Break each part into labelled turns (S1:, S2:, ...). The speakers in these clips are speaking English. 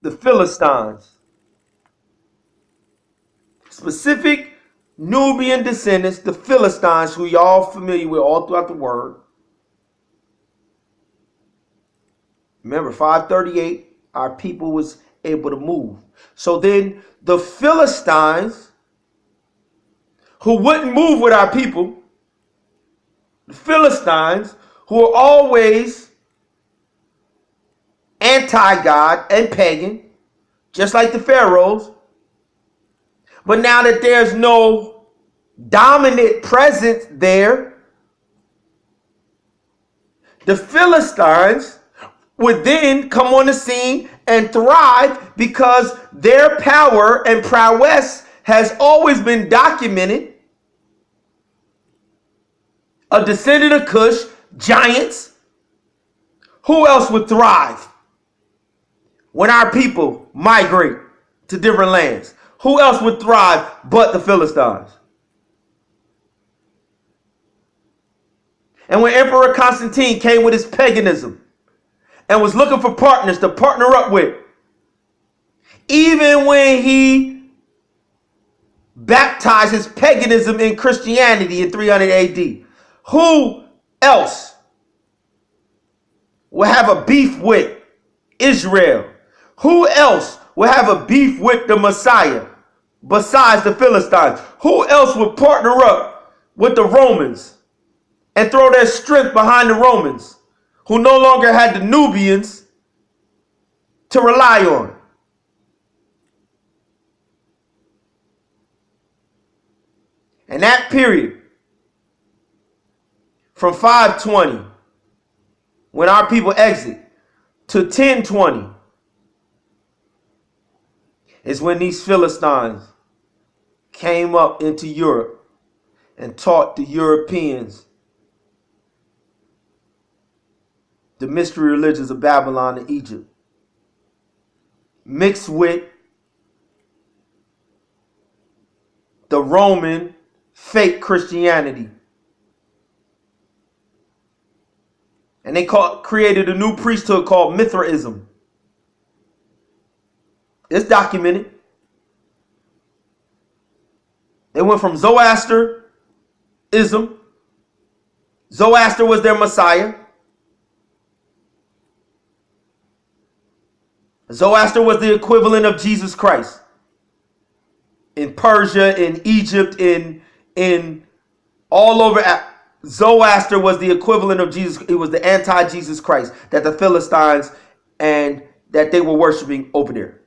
S1: the Philistines. Specific Nubian descendants, the Philistines, who y'all familiar with all throughout the word. Remember, 538, our people was able to move. So then the Philistines, who wouldn't move with our people, the Philistines, who are always anti-God and pagan, just like the Pharaohs. But now that there's no dominant presence there, the Philistines would then come on the scene and thrive because their power and prowess has always been documented. A descendant of Cush, giants. Who else would thrive when our people migrate to different lands? Who else would thrive but the Philistines? And when Emperor Constantine came with his paganism and was looking for partners to partner up with, even when he baptized his paganism in Christianity in 300 AD, who else will have a beef with Israel? Who else will have a beef with the Messiah besides the Philistines? Who else would partner up with the Romans and throw their strength behind the Romans, who no longer had the Nubians to rely on? And that period, from 520, when our people exit, to 1020, is when these Philistines came up into Europe and taught the Europeans the mystery religions of Babylon and Egypt, mixed with the Roman fake Christianity. And they created a new priesthood called Mithraism. It's documented. They went from Zoroastrianism. Zoroaster was their Messiah. Zoroaster was the equivalent of Jesus Christ. In Persia, in Egypt, in all over, Zoroaster was the equivalent of Jesus. It was the anti-Jesus Christ that the Philistines and that they were worshiping over there.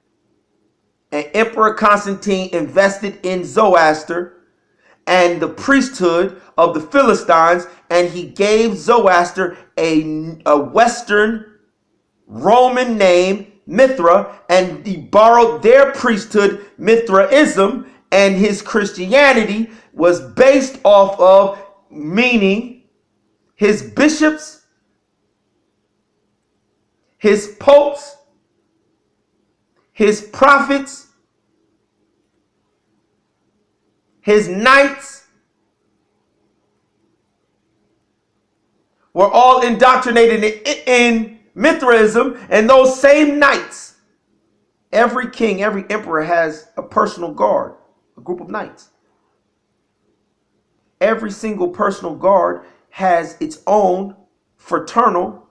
S1: And Emperor Constantine invested in Zoroaster and the priesthood of the Philistines, and he gave Zoroaster a Western Roman name, Mithra, and he borrowed their priesthood, Mithraism, and his Christianity was based off of, meaning his bishops, his popes, his prophets, his knights were all indoctrinated in Mithraism, and those same knights, every king, every emperor has a personal guard, a group of knights. Every single personal guard has its own fraternal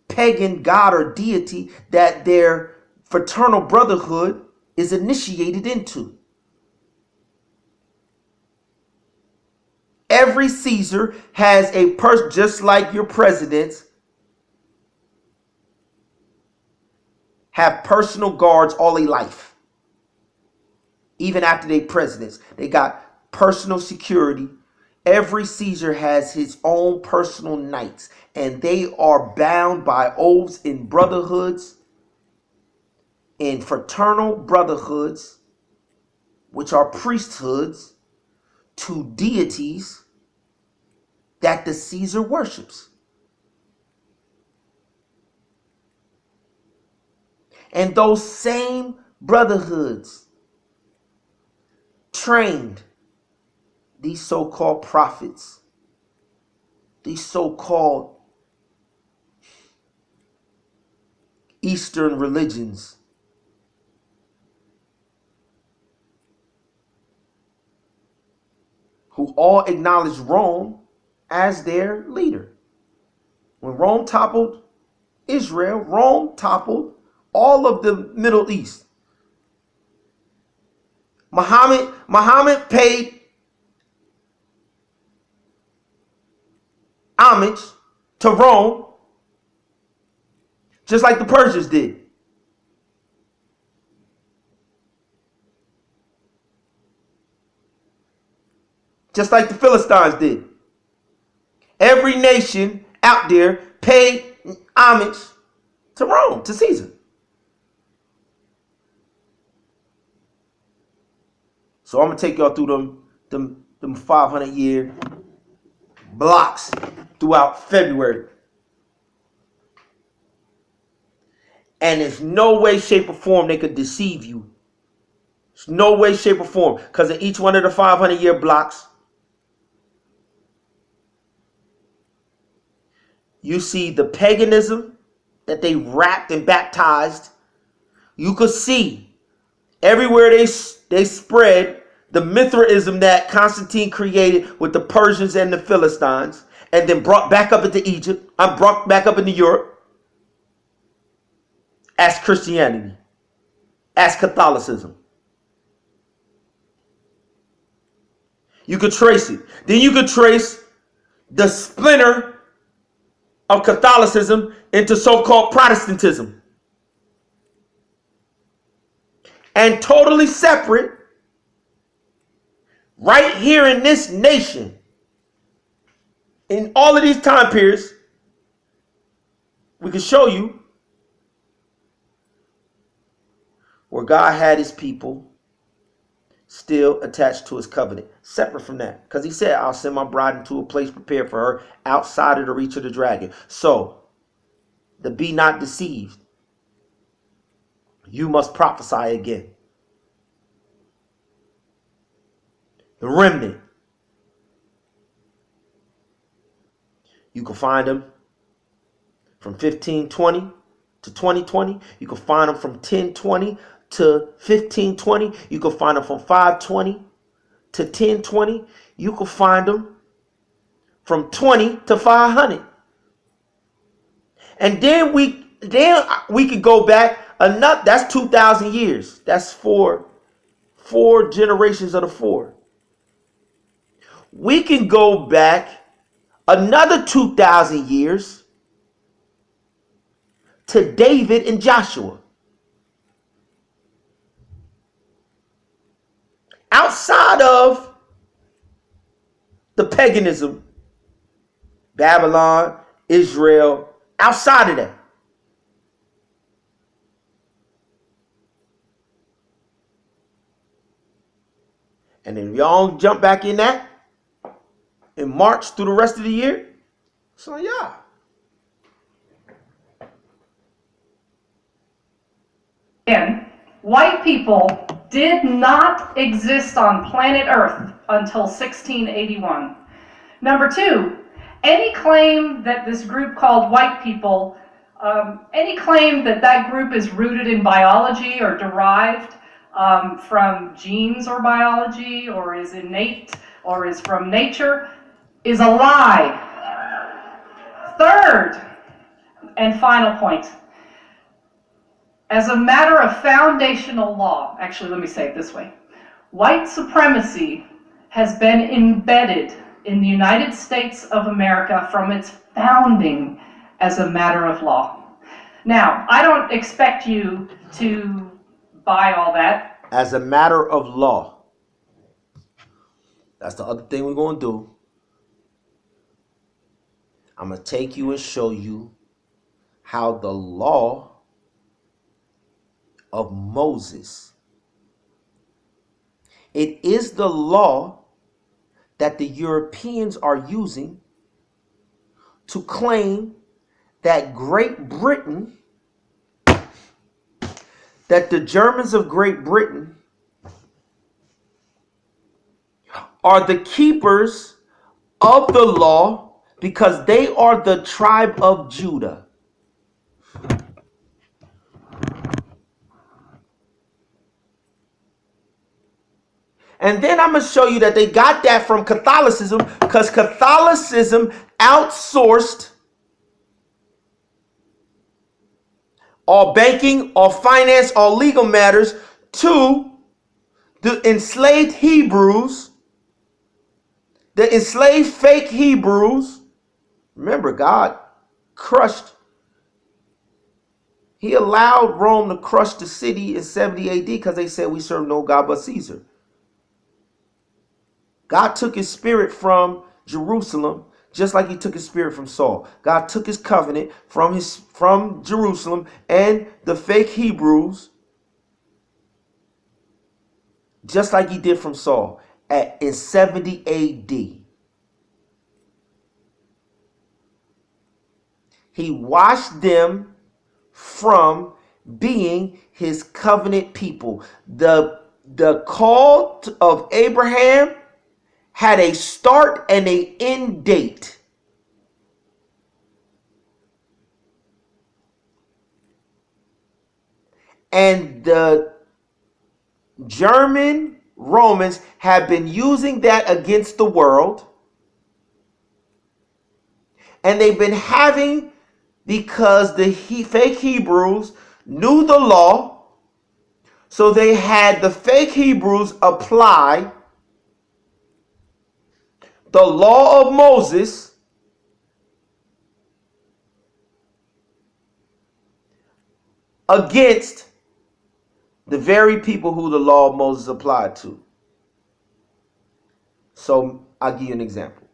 S1: pagan god or deity that their fraternal brotherhood is initiated into. Every Caesar has a person, just like your presidents have personal guards all their life. Even after they presidents, they got personal security. Every Caesar has his own personal knights, and they are bound by oaths in brotherhoods, in fraternal brotherhoods, which are priesthoods, to deities that the Caesar worships. And those same brotherhoods trained these so-called prophets, these so-called Eastern religions who all acknowledged Rome as their leader. When Rome toppled Israel, Rome toppled all of the Middle East. Muhammad paid homage to Rome just like the Persians did. Just like the Philistines did. Every nation out there paid homage to Rome, to Caesar. So I'm going to take y'all through them 500-year blocks throughout February. And there's no way, shape, or form they could deceive you. There's no way, shape, or form. Because in each one of the 500-year blocks, you see the paganism that they wrapped and baptized. You could see everywhere they spread the Mithraism that Constantine created with the Persians and the Philistines, and then brought back up into Egypt. Brought back up into Europe as Christianity, as Catholicism. You could trace it. Then you could trace the splinter of Catholicism into so-called Protestantism. And totally separate, right here in this nation, in all of these time periods, we can show you where God had his people still attached to his covenant, separate from that. Because he said, I'll send my bride into a place prepared for her outside of the reach of the dragon. So, to be not deceived, you must prophesy again. The remnant. You can find them from 1520 to 2020. You can find them from 1020 to 1520. You can find them from 520 to 1020. You can find them from 20 to 500. And then we could go back enough. That's 2,000 years. That's four generations of the four. We can go back another 2,000 years to David and Joshua. Outside of the paganism, Babylon, Israel, outside of that. And then y'all jump back in that and march through the rest of the year. So yeah.
S2: And white people did not exist on planet Earth until 1681. Number two, any claim that this group called white people, any claim that that group is rooted in biology or derived from genes or biology or is innate or is from nature is a lie. Third and final point. As a matter of foundational law, actually let me say it this way, white supremacy has been embedded in the United States of America from its founding as a matter of law. Now, I don't expect you to buy all that.
S1: As a matter of law. That's the other thing we're going to do. I'm going to take you and show you how the law of Moses, it is the law that the Europeans are using to claim that Great Britain, that the Germans of Great Britain are the keepers of the law because they are the tribe of Judah. And then I'm going to show you that they got that from Catholicism, because Catholicism outsourced all banking, all finance, all legal matters to the enslaved Hebrews, the enslaved fake Hebrews. Remember, God crushed. He allowed Rome to crush the city in 70 AD because they said we serve no God but Caesar. God took his spirit from Jerusalem just like he took his spirit from Saul. God took his covenant from Jerusalem and the fake Hebrews just like he did from Saul in 70 AD. He washed them from being his covenant people. The call of Abraham had a start and an end date. And the German Romans have been using that against the world. And they've been having, because the fake Hebrews knew the law, so they had the fake Hebrews apply the law of Moses against the very people who the law of Moses applied to. So I'll give you an example.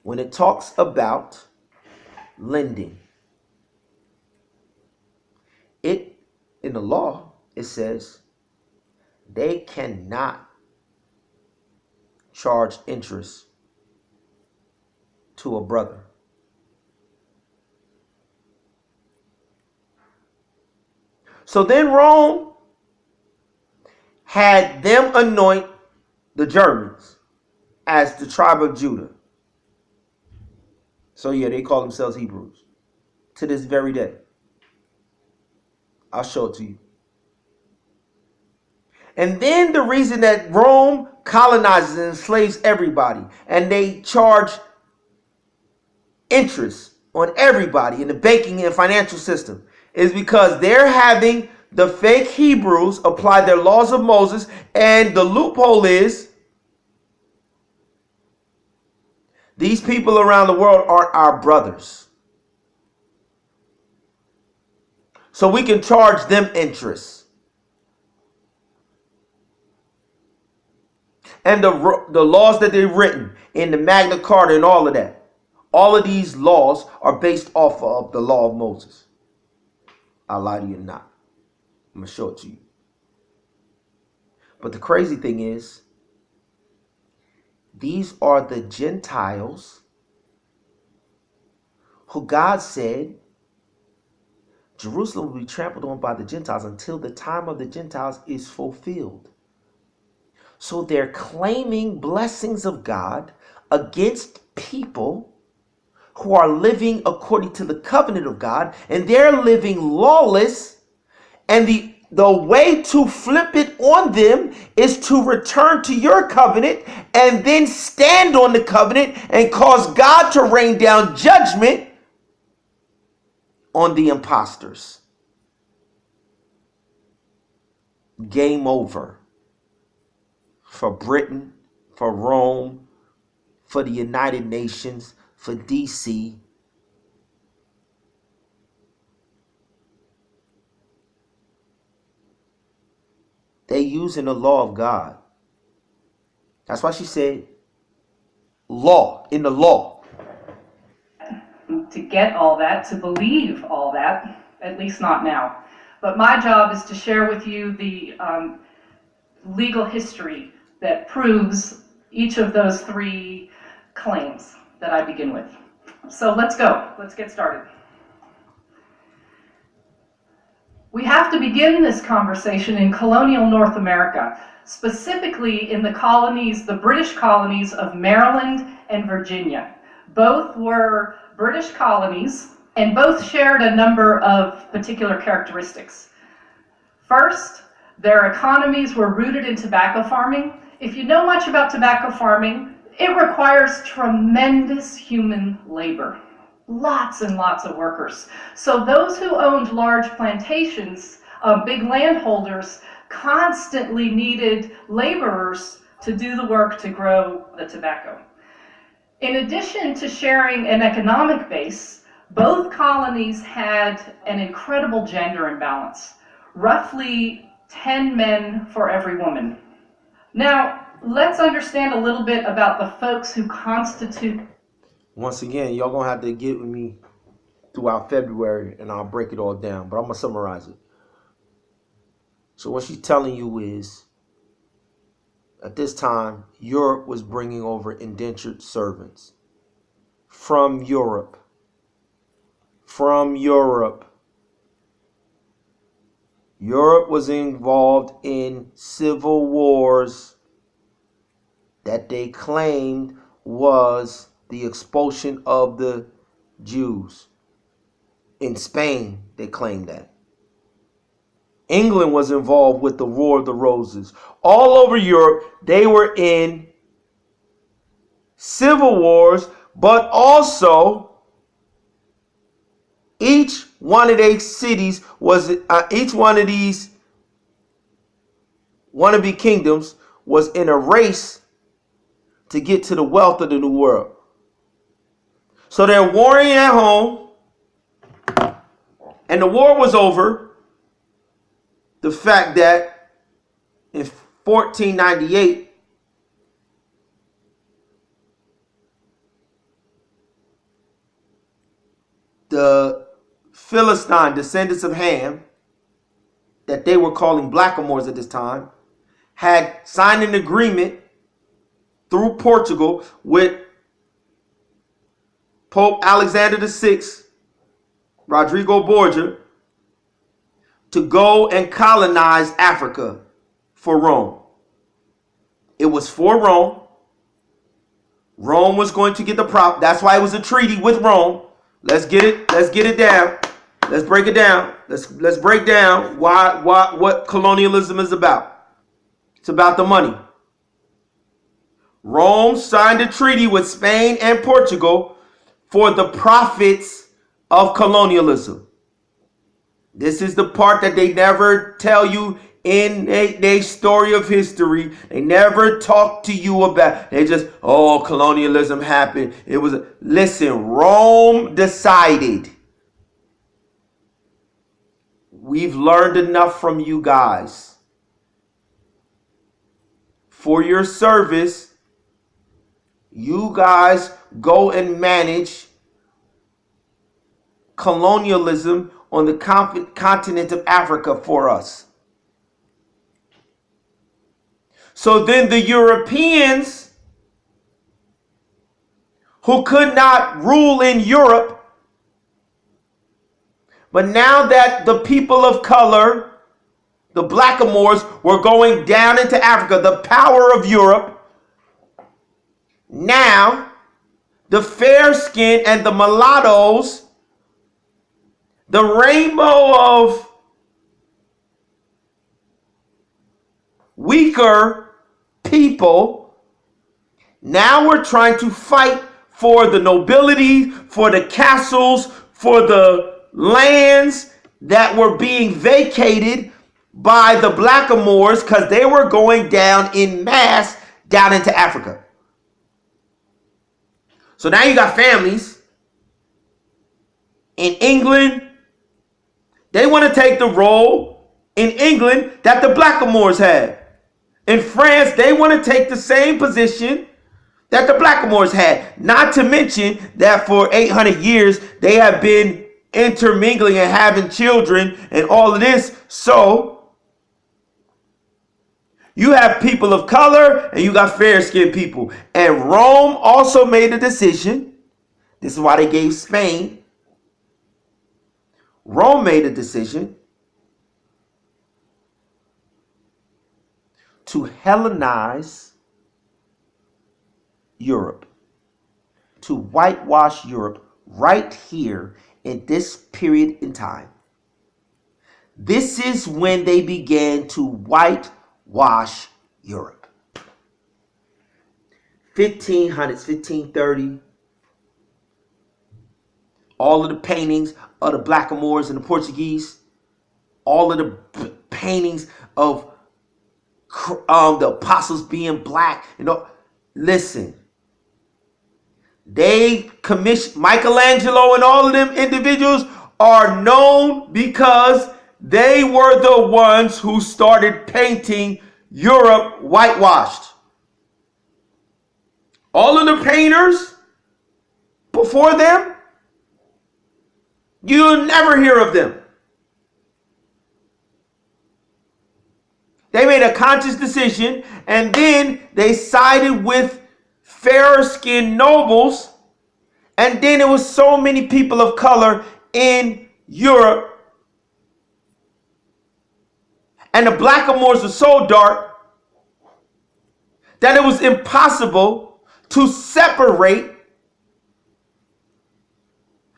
S1: When it talks about lending, it in the law, it says they cannot charge interest to a brother. So then Rome had them anoint the Germans as the tribe of Judah. So yeah, they call themselves Hebrews to this very day. I'll show it to you. And then the reason that Rome colonizes and enslaves everybody and they charge interest on everybody in the banking and financial system is because they're having the fake Hebrews apply their laws of Moses, and the loophole is these people around the world aren't our brothers. So we can charge them interest. And the laws that they've written in the Magna Carta and all of that, all of these laws are based off of the law of Moses. I'll lie to you not. I'm going to show it to you. But the crazy thing is, these are the Gentiles who God said Jerusalem will be trampled on by the Gentiles until the time of the Gentiles is fulfilled. So they're claiming blessings of God against people who are living according to the covenant of God, and they're living lawless. And the way to flip it on them is to return to your covenant and then stand on the covenant and cause God to rain down judgment on the imposters. Game over for Britain, for Rome, for the United Nations, for DC. They using the law of God. That's why she said law, in the law.
S2: To get all that, to believe all that, at least not now. But my job is to share with you the legal history that proves each of those three claims that I begin with. So let's go. Let's get started. We have to begin this conversation in colonial North America, specifically in the colonies, the British colonies of Maryland and Virginia. Both were British colonies and both shared a number of particular characteristics. First, Their economies were rooted in tobacco farming. If you know much about tobacco farming, it requires tremendous human labor. Lots and lots of workers. So those who owned large plantations, big landholders, constantly needed laborers to do the work to grow the tobacco. In addition to sharing an economic base, both colonies had an incredible gender imbalance, roughly 10 men for every woman. Now, let's understand a little bit about the folks who constitute.
S1: Once again, y'all gonna have to get with me throughout February and I'll break it all down, but I'm gonna summarize it. So what she's telling you is, at this time, Europe was bringing over indentured servants from Europe. From Europe. Europe was involved in civil wars that they claimed was the expulsion of the Jews. In Spain, they claimed that. England was involved with the War of the Roses. All over Europe, they were in civil wars, but also each one of these cities was, each one of these wannabe kingdoms was in a race to get to the wealth of the new world. So they're warring at home, and the war was over. The fact that in 1498, the Philistine descendants of Ham, that they were calling blackamoors at this time, had signed an agreement through Portugal with Pope Alexander VI, Rodrigo Borgia, to go and colonize Africa for Rome. It was for Rome. Rome was going to get the prop. That's why it was a treaty with Rome. Let's get it down. Let's break it down. Let's break down what colonialism is about. It's about the money. Rome signed a treaty with Spain and Portugal for the profits of colonialism. This is the part that they never tell you in their story of history. They never talk to you about. They just, oh, colonialism happened. It was, listen, Rome decided. We've learned enough from you guys. For your service, you guys go and manage colonialism on the continent of Africa for us. So then the Europeans who could not rule in Europe, but now that the people of color, the blackamoors, were going down into Africa, the power of Europe, now the fair skin and the mulattoes, the rainbow of weaker people, now we're trying to fight for the nobility, for the castles, for the lands that were being vacated by the blackamoors because they were going down in mass down into Africa. So now you got families in England. They want to take the role in England that the blackamoors had. In France, they want to take the same position that the blackamoors had. Not to mention that for 800 years, they have been intermingling and having children and all of this. So you have people of color and you got fair-skinned people. And Rome also made a decision. This is why they gave Spain. Rome made a decision to Hellenize Europe, to whitewash Europe right here in this period in time. This is when they began to whitewash Europe. 1500s, 1530. All of the paintings of the blackamoors and the Portuguese. All of the paintings of the apostles being black. Listen. They commissioned Michelangelo, and all of them individuals are known because they were the ones who started painting Europe whitewashed. All of the painters before them, you'll never hear of them. They made a conscious decision, and then they sided with fair-skinned nobles, and then it was so many people of color in Europe, and the blackamoors were so dark that it was impossible to separate.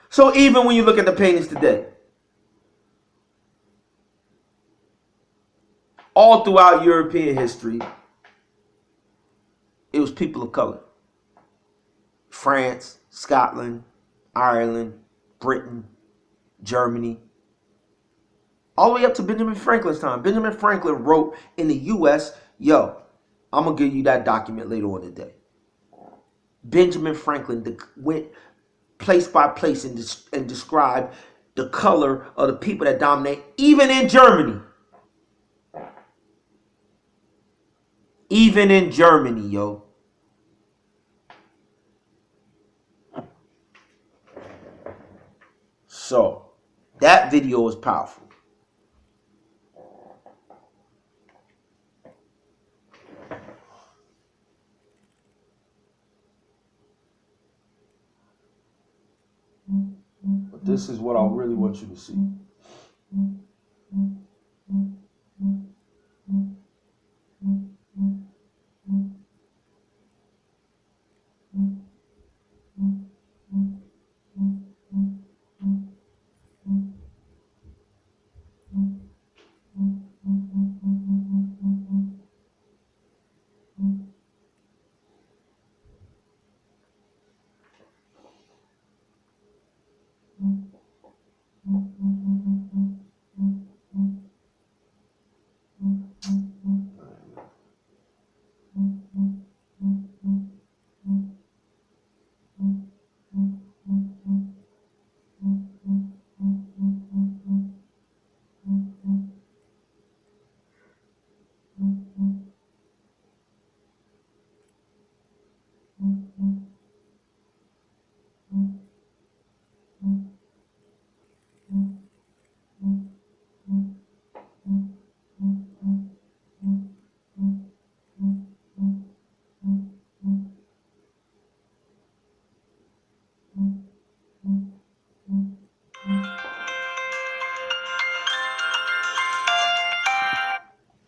S1: So even when you look at the paintings today, all throughout European history, it was people of color. France, Scotland, Ireland, Britain, Germany, all the way up to Benjamin Franklin's time. Benjamin Franklin wrote in the U.S., yo, I'm going to give you that document later on today. Benjamin Franklin went place by place and described the color of the people that dominate, even in Germany. Even in Germany, yo. So, that video is powerful. But this is what I really want you to see.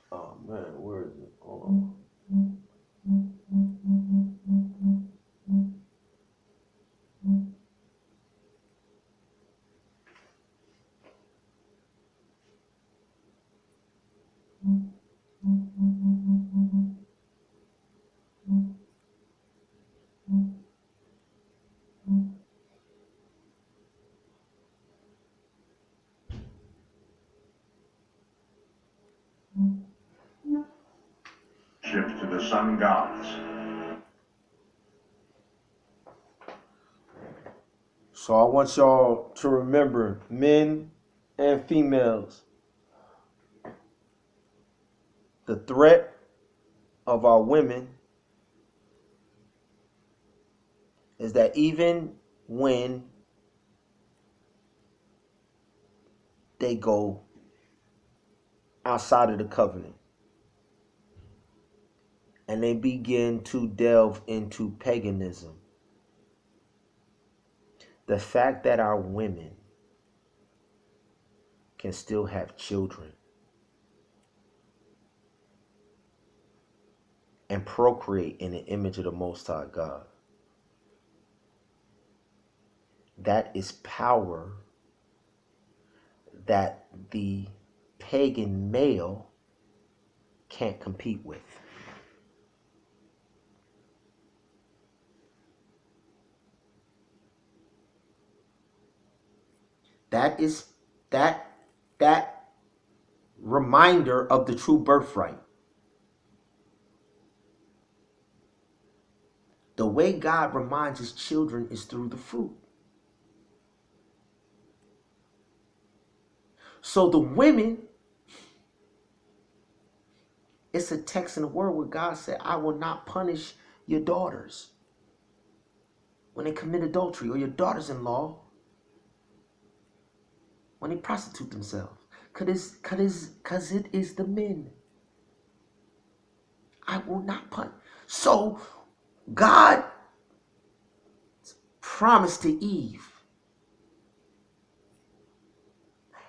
S1: Oh man, where is it? Hold on.
S3: To the sun gods.
S1: So I want y'all to remember, men and females, the threat of our women is that even when they go outside of the covenant and they begin to delve into paganism, the fact that our women can still have children and procreate in the image of the Most High God, that is power that the pagan male can't compete with. That is that reminder of the true birthright. The way God reminds his children is through the fruit. So the women, it's a text in the word where God said, I will not punish your daughters when they commit adultery, or your daughters-in-law when they prostitute themselves. Because it is the men. I will not punish. So God promised to Eve.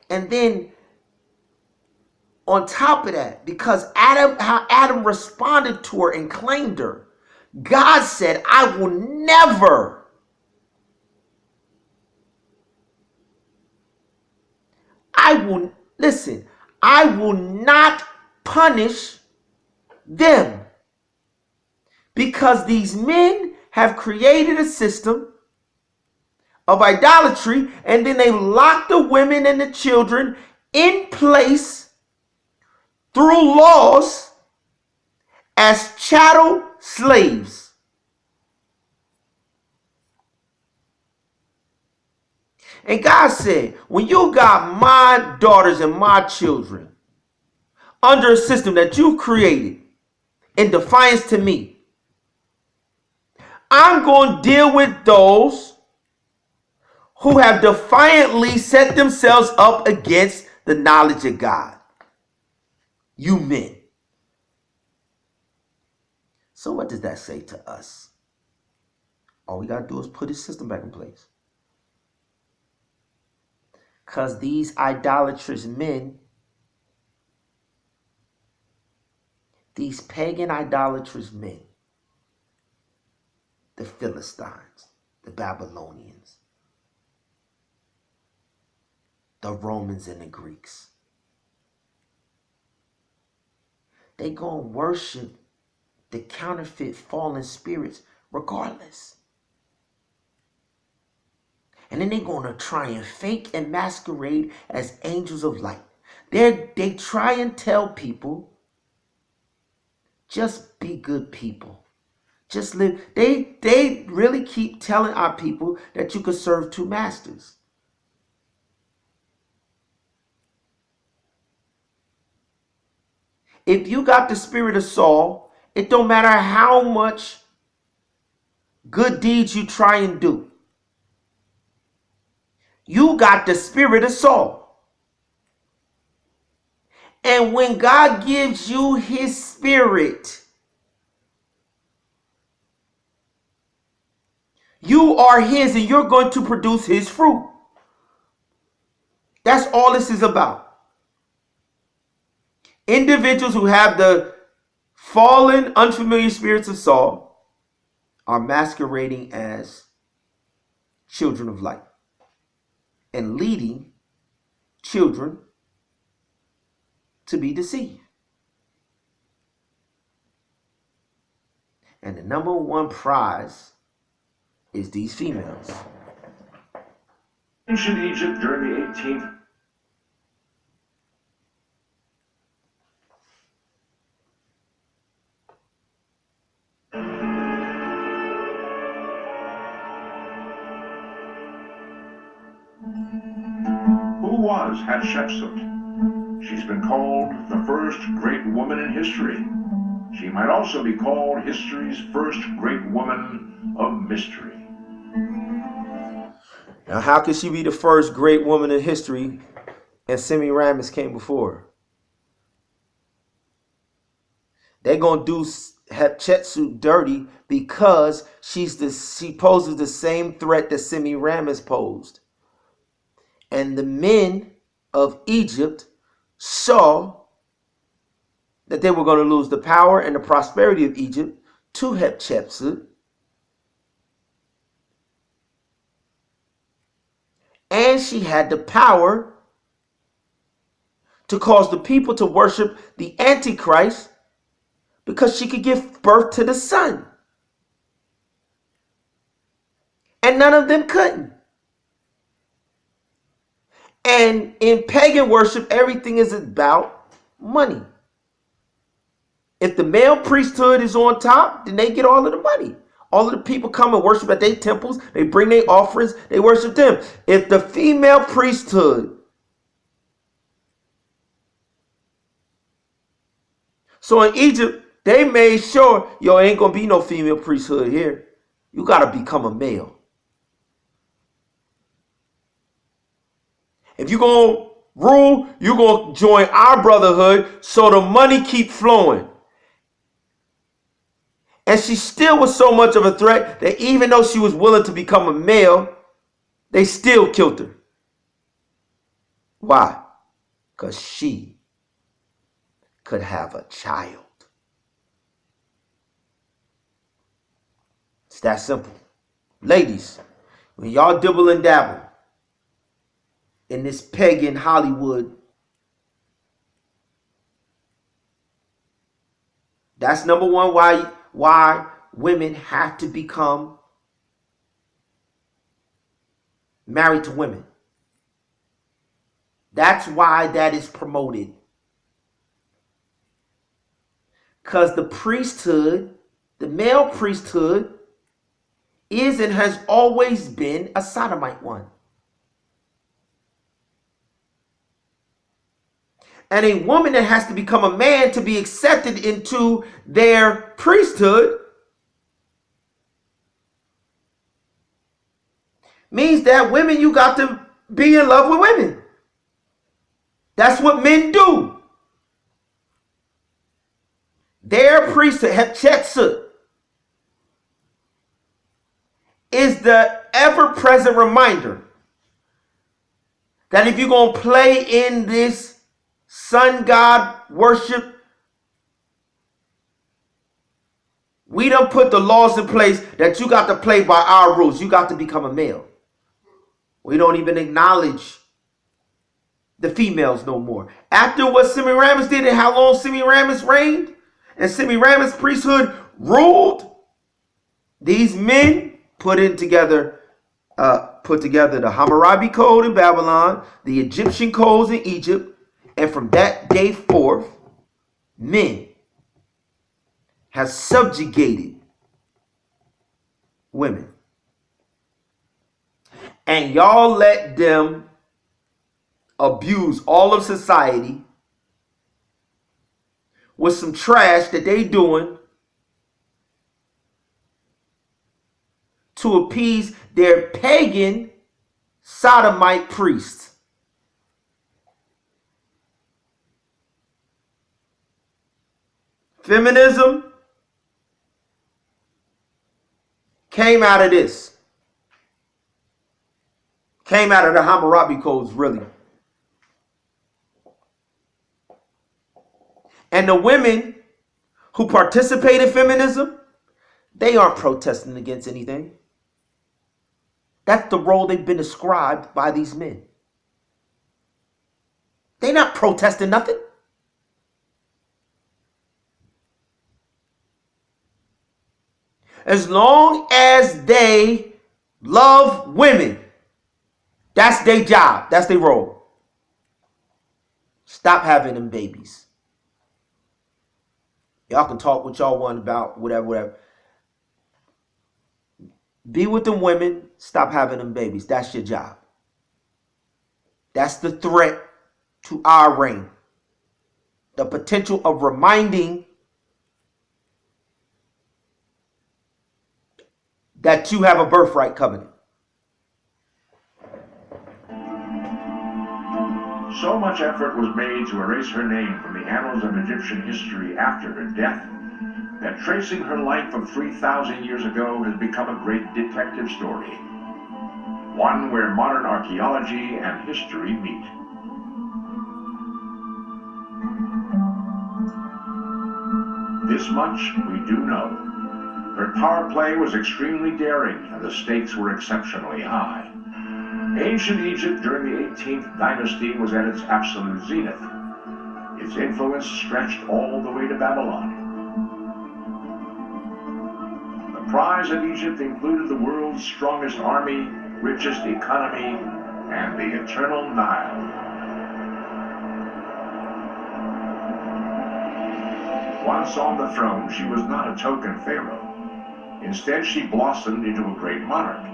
S1: And then on top of that, because how Adam responded to her and claimed her, God said, I will never I will not punish them, because these men have created a system of idolatry, and then they lock the women and the children in place through laws as chattel slaves. And God said, when you got my daughters and my children under a system that you created in defiance to me, I'm going to deal with those who have defiantly set themselves up against the knowledge of God. You men. So what does that say to us? All we got to do is put his system back in place. Because these idolatrous men, these pagan idolatrous men, the Philistines, the Babylonians, the Romans and the Greeks, they gonna worship the counterfeit fallen spirits regardless. And then they're gonna try and fake and masquerade as angels of light. They try and tell people, just be good people. Just live. They really keep telling our people that you could serve two masters. If you got the spirit of Saul, it don't matter how much good deeds you try and do. You got the spirit of Saul. And when God gives you his spirit, you are his and you're going to produce his fruit. That's all this is about. Individuals who have the fallen, unfamiliar spirits of Saul are masquerading as children of light and leading children to be deceived. And the number one prize is these females.
S3: Ancient Egypt during the 18th. Who was Hatshepsut? She's been called the first great woman in history. She might also be called history's first great woman of mystery.
S1: Now, how could she be the first great woman in history and Semiramis came before her? They're going to do Hatshepsut dirty because she poses the same threat that Semiramis posed. And the men of Egypt saw that they were going to lose the power and the prosperity of Egypt to Hatshepsut. And she had the power to cause the people to worship the Antichrist because she could give birth to the son. And none of them couldn't. And in pagan worship, everything is about money. If the male priesthood is on top, then they get all of the money. All of the people come and worship at their temples. They bring their offerings. They worship them. If the female priesthood, so in Egypt, they made sure, yo, ain't going to be no female priesthood here. You got to become a male. If you're going to rule, you're going to join our brotherhood so the money keep flowing. And she still was so much of a threat that even though she was willing to become a male, they still killed her. Why? Because she could have a child. It's that simple. Ladies, when y'all dibble and dabble in this pagan Hollywood, that's number one why women have to become married to women. That's why that is promoted. Because the priesthood, the male priesthood, is and has always been a sodomite one. And a woman that has to become a man to be accepted into their priesthood means that women, you got to be in love with women. That's what men do. Their priesthood, Hatshepsut, is the ever-present reminder that if you're going to play in this sun god worship, we done put the laws in place that you got to play by our rules. You got to become a male. We don't even acknowledge the females no more. After what Semiramis did and how long Semiramis reigned, and Semiramis' priesthood ruled, these men put together the Hammurabi Code in Babylon, the Egyptian codes in Egypt, and from that day forth, men have subjugated women. And y'all let them abuse all of society with some trash that they doing to appease their pagan sodomite priests. Feminism came out of this. Came out of the Hammurabi codes, really. And the women who participate in feminism, they aren't protesting against anything. That's the role they've been ascribed by these men. They're not protesting nothing. As long as they love women, that's their job. That's their role. Stop having them babies. Y'all can talk what y'all want about, whatever. Be with them women. Stop having them babies. That's your job. That's the threat to our reign. The potential of reminding that you have a birthright covenant.
S3: So much effort was made to erase her name from the annals of Egyptian history after her death that tracing her life of 3,000 years ago has become a great detective story. One where modern archaeology and history meet. This much we do know. Her power play was extremely daring and the stakes were exceptionally high. Ancient Egypt during the 18th dynasty was at its absolute zenith. influence stretched all the way to Babylon. The prize of Egypt included the world's strongest army, richest economy, and the eternal Nile. Once on the throne, she was not a token pharaoh. Instead, she blossomed into a great monarch.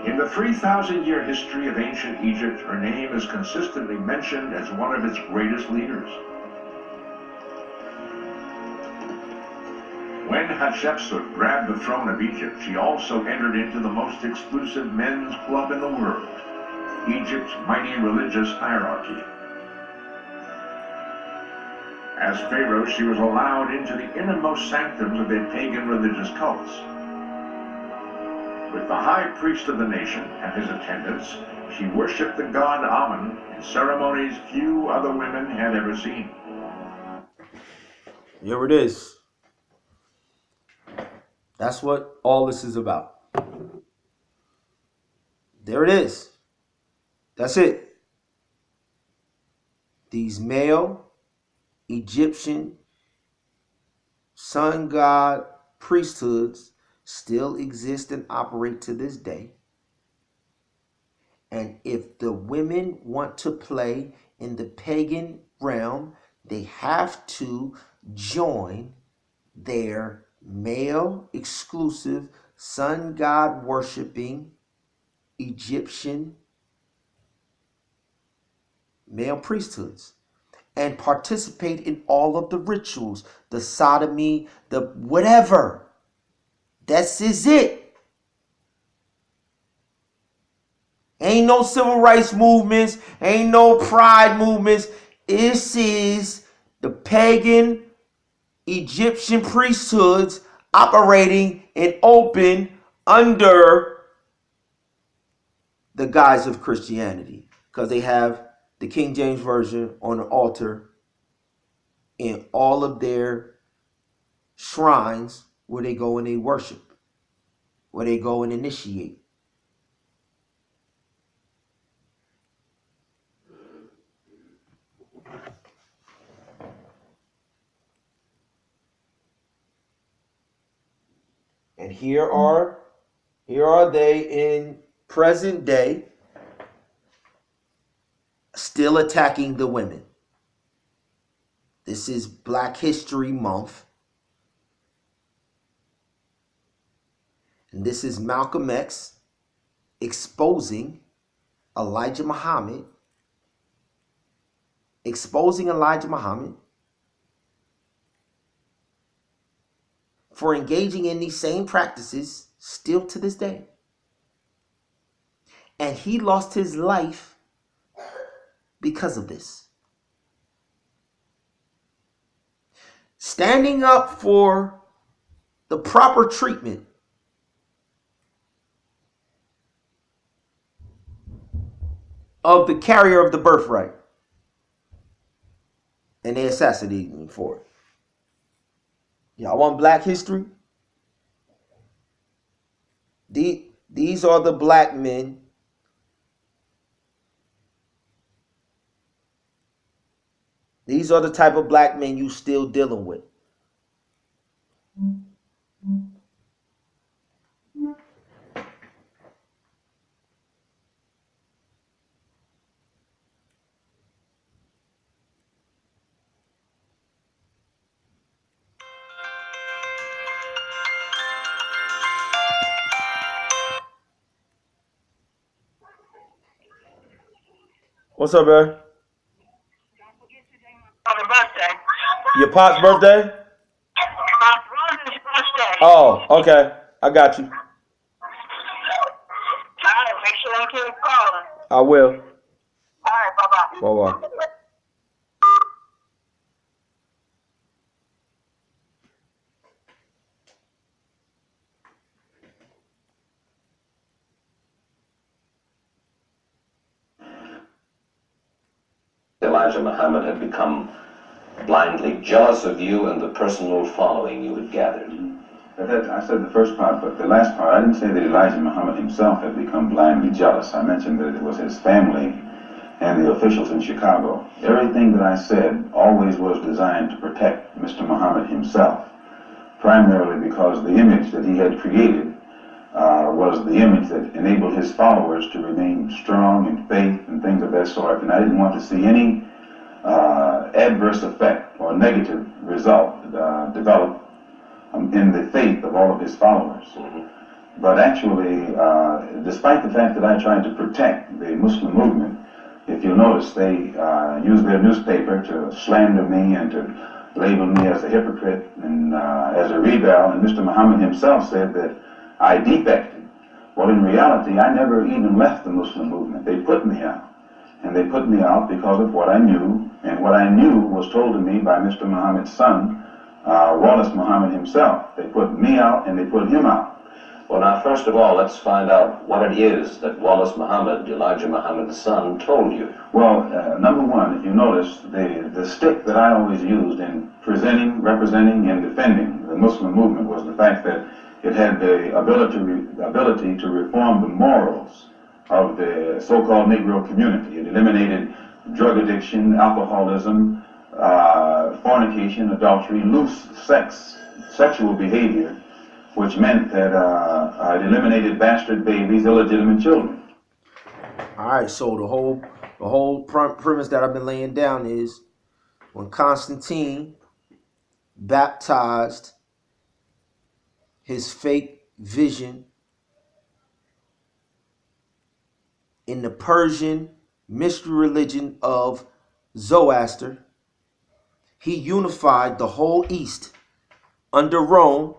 S3: In the 3,000-year history of ancient Egypt, her name is consistently mentioned as one of its greatest leaders. When Hatshepsut grabbed the throne of Egypt, she also entered into the most exclusive men's club in the world, Egypt's mighty religious hierarchy. As pharaoh, she was allowed into the innermost sanctums of their pagan religious cults. With the high priest of the nation and his attendants, she worshipped the god Amun in ceremonies few other women had ever seen.
S1: Here it is. That's what all this is about. There it is. That's it. These male Egyptian sun god priesthoods still exist and operate to this day. And if the women want to play in the pagan realm, they have to join their male exclusive sun god worshiping Egyptian male priesthoods and participate in all of the rituals, the sodomy, the whatever. This is it. Ain't no civil rights movements, ain't no pride movements. This is the pagan Egyptian priesthoods operating in open under the guise of Christianity, because they have the King James Version on the altar in all of their shrines where they go and they worship, where they go and initiate. And here are they in present day, still attacking the women. This is Black History Month. And this is Malcolm X exposing Elijah Muhammad for engaging in these same practices still to this day. And he lost his life because of this. Standing up for the proper treatment of the carrier of the birthright. And they assassinated him for it. Y'all want Black history? These are the black men These are the type of black men you still dealing with. What's up, man?
S4: Happy birthday.
S1: Your pop's birthday?
S4: My brother's birthday.
S1: Oh, okay. I got you.
S4: All right, make sure you keep calling.
S1: I will.
S4: All right, bye-bye.
S1: Bye-bye.
S5: Elijah Muhammad had become blindly jealous of you and the personal following you had gathered.
S6: I said the first part, but the last part, I didn't say that Elijah Muhammad himself had become blindly jealous. I mentioned that it was his family and the officials in Chicago. Everything that I said always was designed to protect Mr. Muhammad himself, primarily because the image that he had created was the image that enabled his followers to remain strong in faith and things of that sort. And I didn't want to see any adverse effect or negative result develop in the faith of all of his followers. But actually, despite the fact that I tried to protect the Muslim movement, if you notice, they used their newspaper to slander me and to label me as a hypocrite and as a rebel. And Mr. Muhammad himself said that I defected. Well, in reality, I never even left the Muslim movement. They put me out. And they put me out because of what I knew. And what I knew was told to me by Mr. Muhammad's son, Wallace Muhammad himself. They put me out and they put him out.
S5: Well, now, first of all, let's find out what it is that Wallace Muhammad, Elijah Muhammad's son, told you.
S6: Well, number one, if you notice, the stick that I always used in presenting, representing, and defending the Muslim movement was the fact that it had the ability to reform the morals of the so-called Negro community. It eliminated drug addiction, alcoholism, fornication, adultery, loose sexual behavior, which meant that it eliminated bastard babies, illegitimate children.
S1: All right, so the whole premise that I've been laying down is when Constantine baptized his fake vision in the Persian mystery religion of Zoroaster, he unified the whole East under Rome.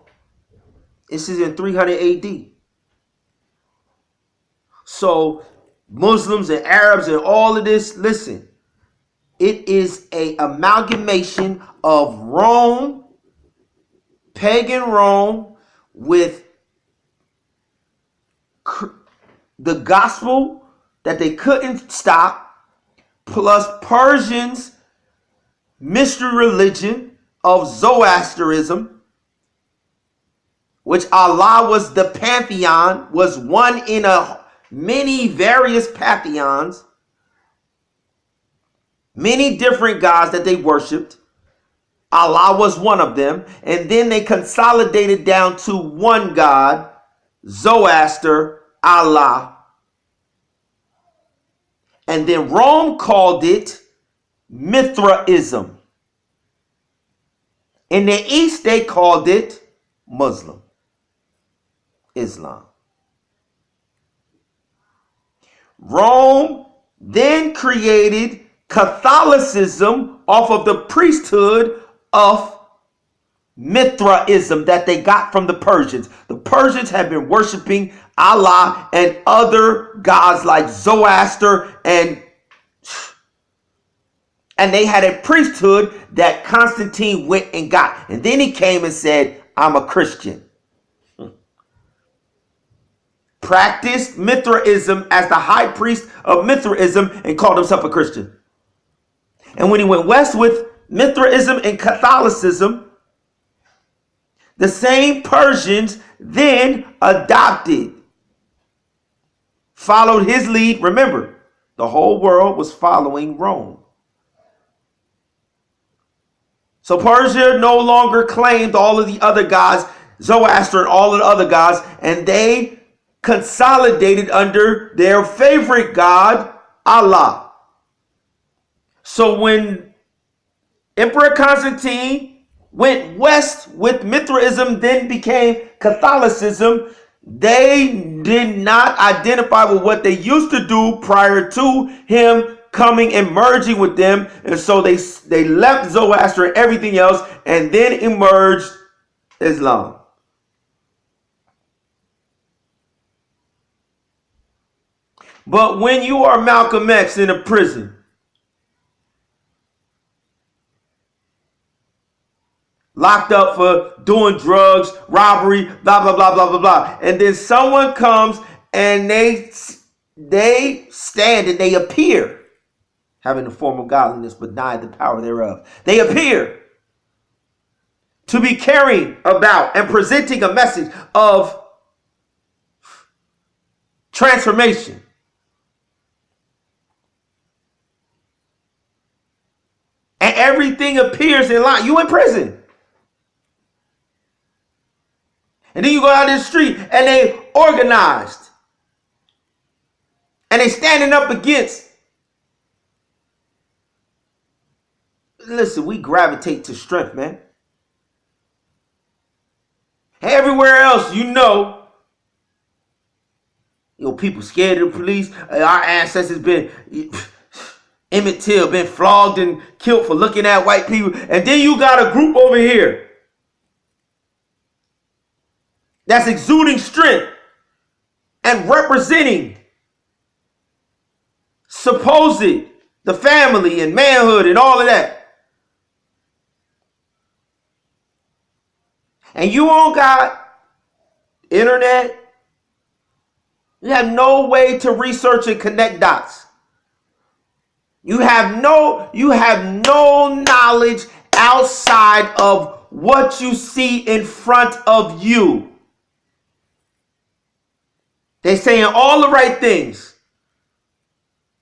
S1: This is in 300 AD. So Muslims and Arabs and all of this, listen, it is a amalgamation of Rome, pagan Rome, with the gospel that they couldn't stop, plus Persians' mystery religion of Zoroasterism, which Allah was the pantheon, was one in a many various pantheons, many different gods that they worshipped. Allah was one of them. And then they consolidated down to one God, Zoroaster, Allah. And then Rome called it Mithraism. In the East, they called it Islam. Rome then created Catholicism off of the priesthood of Mithraism that they got from the Persians. The Persians had been worshiping Allah and other gods like Zoroaster, and they had a priesthood that Constantine went and got. And then he came and said, I'm a Christian. Practiced Mithraism as the high priest of Mithraism and called himself a Christian. And when he went west with Mithraism and Catholicism, the same Persians then followed his lead. Remember, the whole world was following Rome. So Persia no longer claimed all of the other gods, Zoroaster and all of the other gods, and they consolidated under their favorite god, Allah. So when Emperor Constantine went west with Mithraism, then became Catholicism, they did not identify with what they used to do prior to him coming and merging with them. And so they left Zoroaster and everything else, and then emerged Islam. But when you are Malcolm X in a prison, locked up for doing drugs, robbery, blah, blah, blah, blah, blah, blah, and then someone comes and they stand and they appear, having the form of godliness but deny the power thereof. They appear to be carrying about and presenting a message of transformation. everything appears in line. You in prison. And then you go out in the street and they organized. And they standing up against. Listen, we gravitate to strength, man. Everywhere else, people scared of the police. Our ancestors been, Emmett Till been flogged and killed for looking at white people. And then you got a group over here that's exuding strength and representing supposed the family and manhood and all of that. And you all got internet. You have no way to research and connect dots. You have no knowledge outside of what you see in front of you. They're saying all the right things,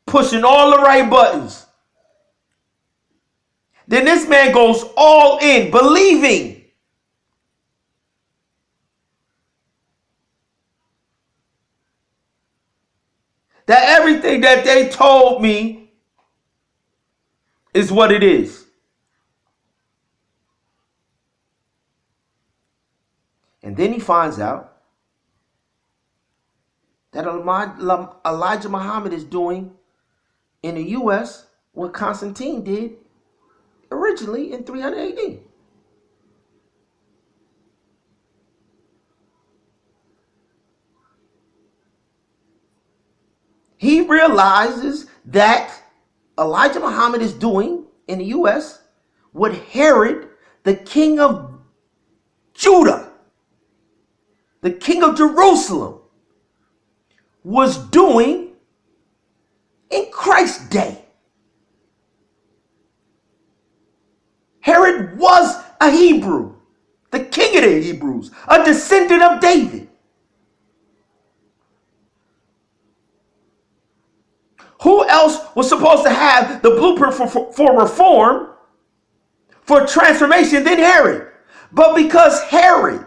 S1: pushing all the right buttons. Then this man goes all in, believing that everything that they told me is what it is. And then he finds out that Elijah Muhammad is doing in the U.S. what Constantine did originally in 300 AD. He realizes that Elijah Muhammad is doing in the U.S. what Herod, the king of Judah, the king of Jerusalem, was doing in Christ's day. Herod was a Hebrew, the king of the Hebrews, a descendant of David. Who else was supposed to have the blueprint for reform, for transformation than Herod? But because Herod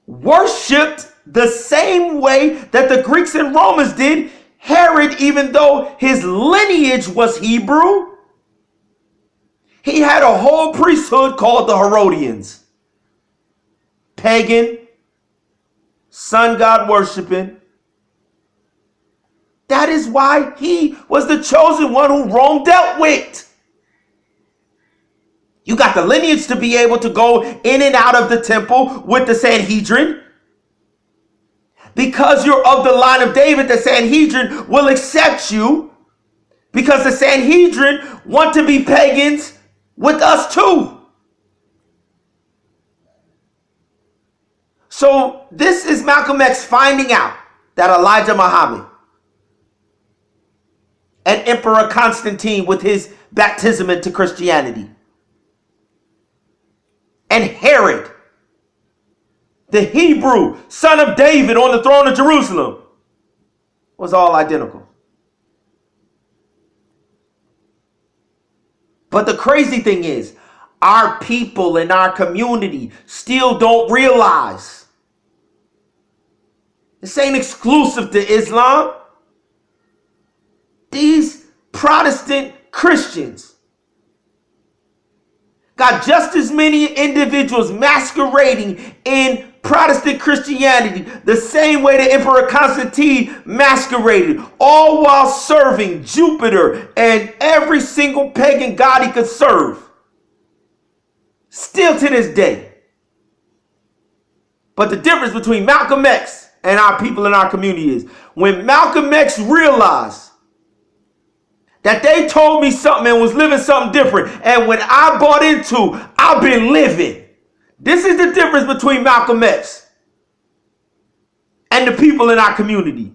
S1: worshipped the same way that the Greeks and Romans did, Herod, even though his lineage was Hebrew, he had a whole priesthood called the Herodians. Pagan, sun god worshiping. That is why he was the chosen one who Rome dealt with. You got the lineage to be able to go in and out of the temple with the Sanhedrin. Because you're of the line of David, the Sanhedrin will accept you. Because the Sanhedrin want to be pagans with us too. So this is Malcolm X finding out that Elijah Muhammad and Emperor Constantine with his baptism into Christianity, and Herod, the Hebrew son of David on the throne of Jerusalem, was all identical. But the crazy thing is, our people in our community still don't realize this ain't exclusive to Islam. These Protestant Christians got just as many individuals masquerading in Protestant Christianity the same way the Emperor Constantine masqueraded, all while serving Jupiter and every single pagan god he could serve. Still to this day. But the difference between Malcolm X and our people in our community is when Malcolm X realized that they told me something and was living something different. And when I bought into, I've been living. This is the difference between Malcolm X and the people in our community.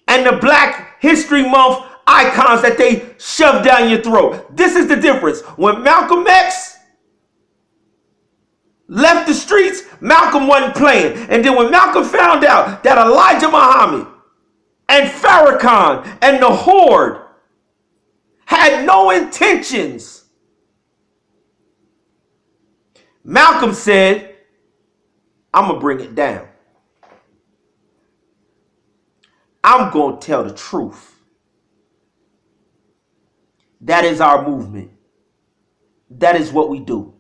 S1: And the Black History Month icons that they shove down your throat. This is the difference. When Malcolm X left the streets, Malcolm wasn't playing. And then when Malcolm found out that Elijah Muhammad and Farrakhan and the Horde had no intentions. Malcolm said, I'm going to bring it down. I'm going to tell the truth. That is our movement. That is what we do.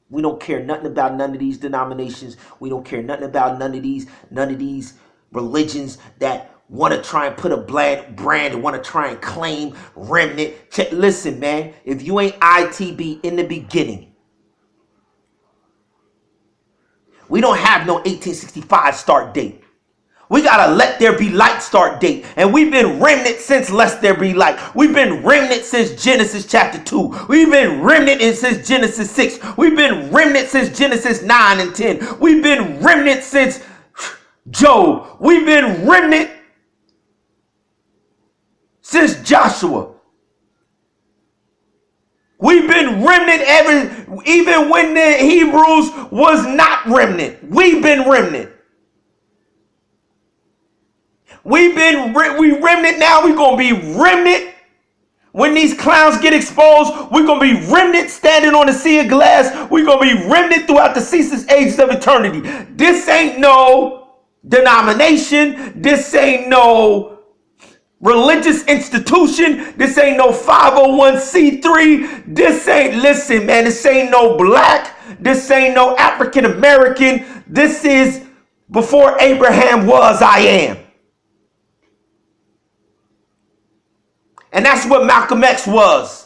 S1: We don't care nothing about none of these denominations. We don't care nothing about none of these religions that want to try and put a brand and want to try and claim remnant. Listen, man, if you ain't I.T.B in the beginning, we don't have no 1865 start date. We got to let there be light start date. And we've been remnant since let there be light. We've been remnant since Genesis chapter 2. We've been remnant since Genesis 6. We've been remnant since Genesis 9 and 10. We've been remnant since Job. We've been remnant since Joshua. We've been remnant even when the Hebrews was not remnant. We've been remnant. We remnant now. We're going to be remnant when these clowns get exposed. We're going to be remnant standing on the sea of glass. We're going to be remnant throughout the ceaseless ages of eternity. This ain't no denomination. This ain't no religious institution. This ain't no 501c3. This ain't, listen, man, this ain't no black. This ain't no African American. This is before Abraham was, I am. And that's what Malcolm X was.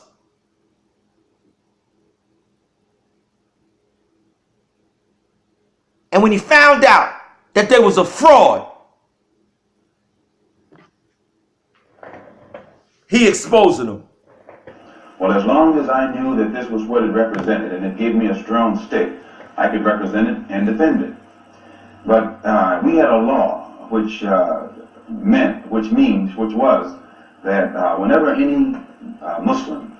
S1: And when he found out that there was a fraud, he exposed them.
S6: Well, as long as I knew that this was what it represented and it gave me a strong stick, I could represent it and defend it. But we had a law which was that whenever any Muslim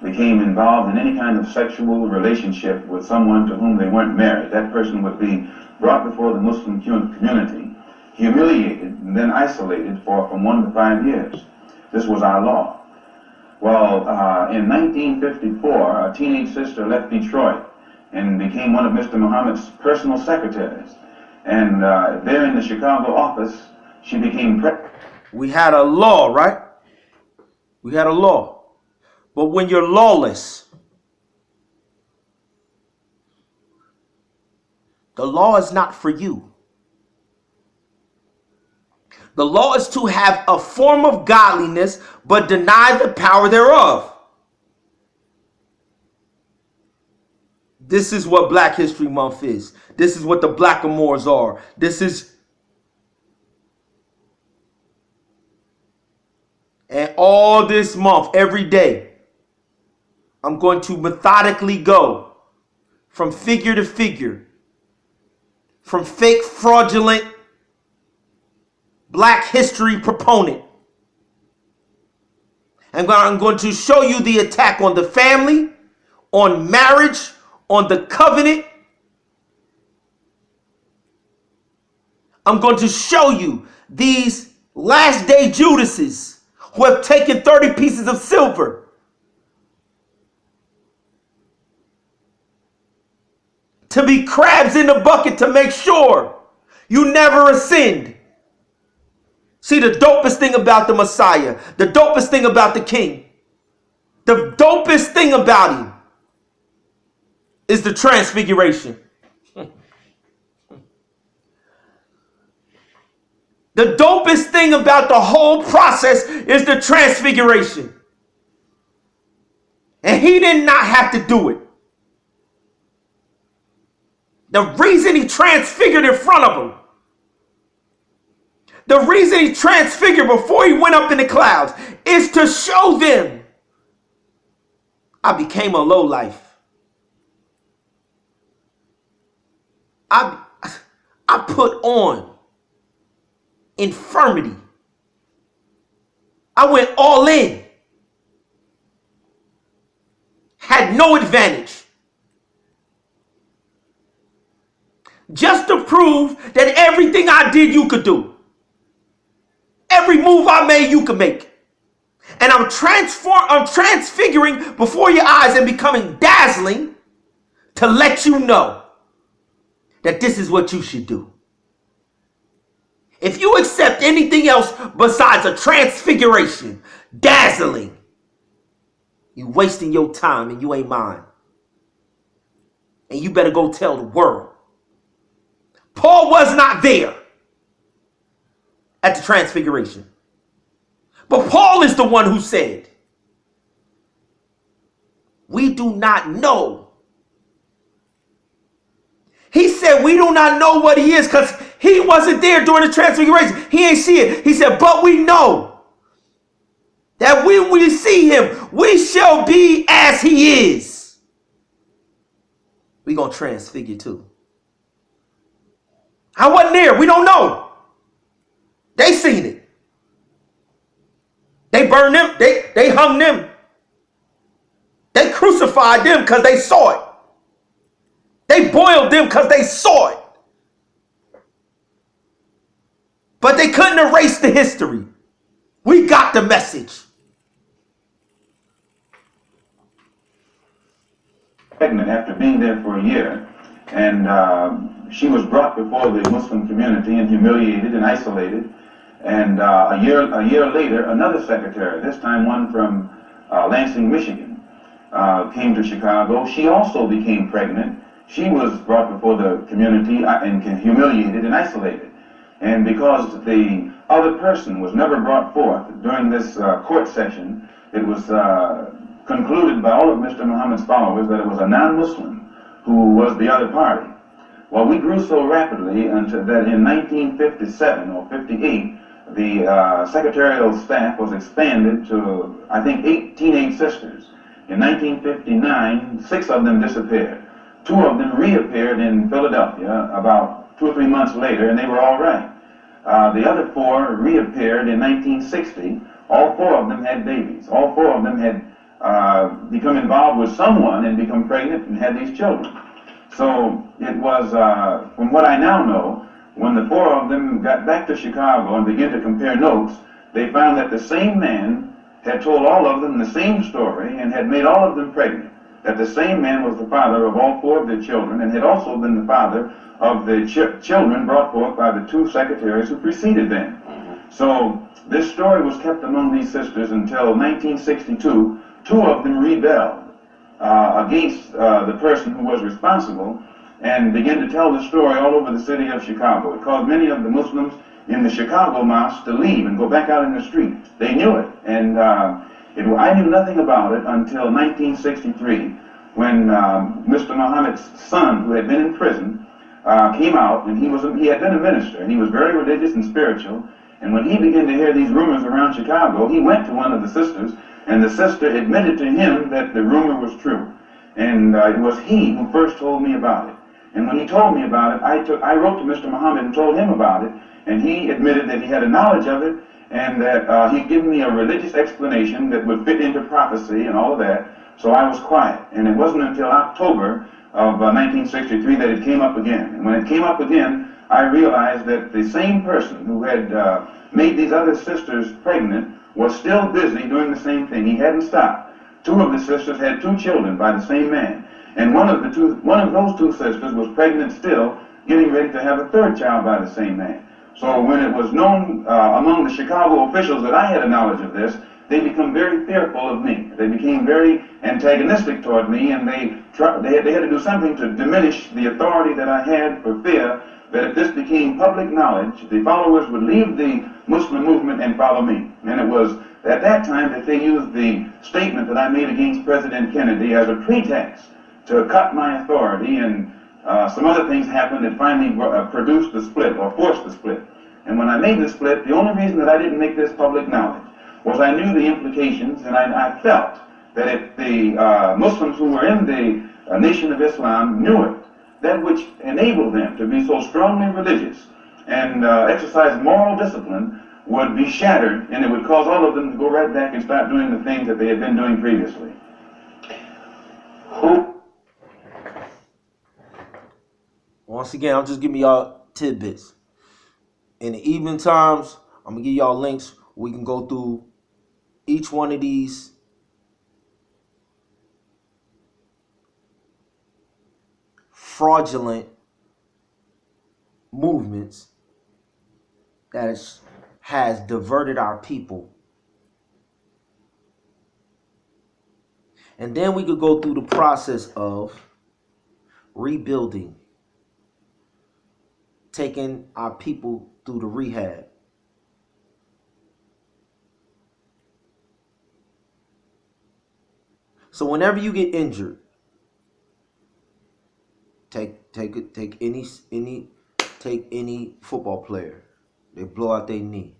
S6: became involved in any kind of sexual relationship with someone to whom they weren't married, that person would be brought before the Muslim community, humiliated, and then isolated from 1 to 5 years. This was our law. Well, in 1954, a teenage sister left Detroit and became one of Mr. Muhammad's personal secretaries. And there in the Chicago office, she became pregnant.
S1: We had a law, right? We had a law. But when you're lawless, the law is not for you. The law is to have a form of godliness, but deny the power thereof. This is what Black History Month is. This is what the Blackamoors are. This is... And all this month, every day, I'm going to methodically go from figure to figure, from fake, fraudulent Black history proponent. And I'm going to show you the attack on the family, on marriage, on the covenant. I'm going to show you these last day Judases who have taken 30 pieces of silver to be crabs in the bucket to make sure you never ascend. See, the dopest thing about the Messiah, the dopest thing about the King, the dopest thing about him is the transfiguration. The dopest thing about the whole process is the transfiguration. And he did not have to do it. The reason he transfigured in front of them, the reason he transfigured before he went up in the clouds is to show them, I became a lowlife. I put on infirmity. I went all in. Had no advantage. Just to prove that everything I did, you could do. Every move I made, you could make. And I'm transfiguring before your eyes and becoming dazzling to let you know that this is what you should do. If you accept anything else besides a transfiguration, dazzling, you wasting your time and you ain't mine. And you better go tell the world. Paul was not there at the transfiguration. But Paul is the one who said, we do not know. He said we do not know what he is because he wasn't there during the transfiguration. He ain't see it. He said, but we know that when we see him, we shall be as he is. We gonna transfigure too. I wasn't there. We don't know. They seen it. They burned them. They hung them. They crucified them because they saw it. They boiled them because they saw it. But they couldn't erase the history. We got the message.
S6: Pregnant after being there for a year, and she was brought before the Muslim community and humiliated and isolated. And a year later, another secretary, this time one from Lansing, Michigan, came to Chicago. She also became pregnant. She was brought before the community and humiliated and isolated. And because the other person was never brought forth during this court session, it was concluded by all of Mr. Muhammad's followers that it was a non-Muslim who was the other party. Well, we grew so rapidly until that in 1957 or 58, the secretarial staff was expanded to, I think, 8 teenage sisters. In 1959, 6 of them disappeared. 2 of them reappeared in Philadelphia about 2 or 3 months later, and they were all right. The other 4 reappeared in 1960. All 4 of them had babies. All 4 of them had become involved with someone and become pregnant and had these children. So it was, from what I now know, when the 4 of them got back to Chicago and began to compare notes, they found that the same man had told all of them the same story and had made all of them pregnant. That the same man was the father of all 4 of their children and had also been the father of the children brought forth by the 2 secretaries who preceded them. So this story was kept among these sisters until 1962. 2 of them rebelled against the person who was responsible and began to tell the story all over the city of Chicago. It caused many of the Muslims in the Chicago mosque to leave and go back out in the street. They knew it, and I knew nothing about it until 1963 when Mr. Muhammad's son, who had been in prison, came out, and he had been a minister, and he was very religious and spiritual. And when he began to hear these rumors around Chicago, he went to one of the sisters, and the sister admitted to him that the rumor was true. And it was he who first told me about it. And when he told me about it, I wrote to Mr. Muhammad and told him about it, and he admitted that he had a knowledge of it, and that he'd given me a religious explanation that would fit into prophecy and all of that. So I was quiet. And it wasn't until October of 1963 that it came up again. And when it came up again, I realized that the same person who had made these other sisters pregnant was still busy doing the same thing. He hadn't stopped. 2 of the sisters had 2 children by the same man. And one of those 2 sisters was pregnant still, getting ready to have a 3rd child by the same man. So when it was known among the Chicago officials that I had a knowledge of this, they became very fearful of me. They became very antagonistic toward me, and they had to do something to diminish the authority that I had, for fear that if this became public knowledge, the followers would leave the Muslim movement and follow me. And it was at that time that they used the statement that I made against President Kennedy as a pretext to cut my authority, and some other things happened that finally produced the split, or forced the split. And when I made the split, the only reason that I didn't make this public knowledge was I knew the implications, and I felt that if the Muslims who were in the Nation of Islam knew it, that which enabled them to be so strongly religious and exercise moral discipline would be shattered, and it would cause all of them to go right back and start doing the things that they had been doing previously.
S1: Once again, I'm just giving y'all tidbits. In the evening times, I'm going to give y'all links. We can go through each one of these fraudulent movements that has diverted our people. And then we could go through the process of rebuilding, taking our people through the rehab. So whenever you get injured, take any football player, they blow out their knee.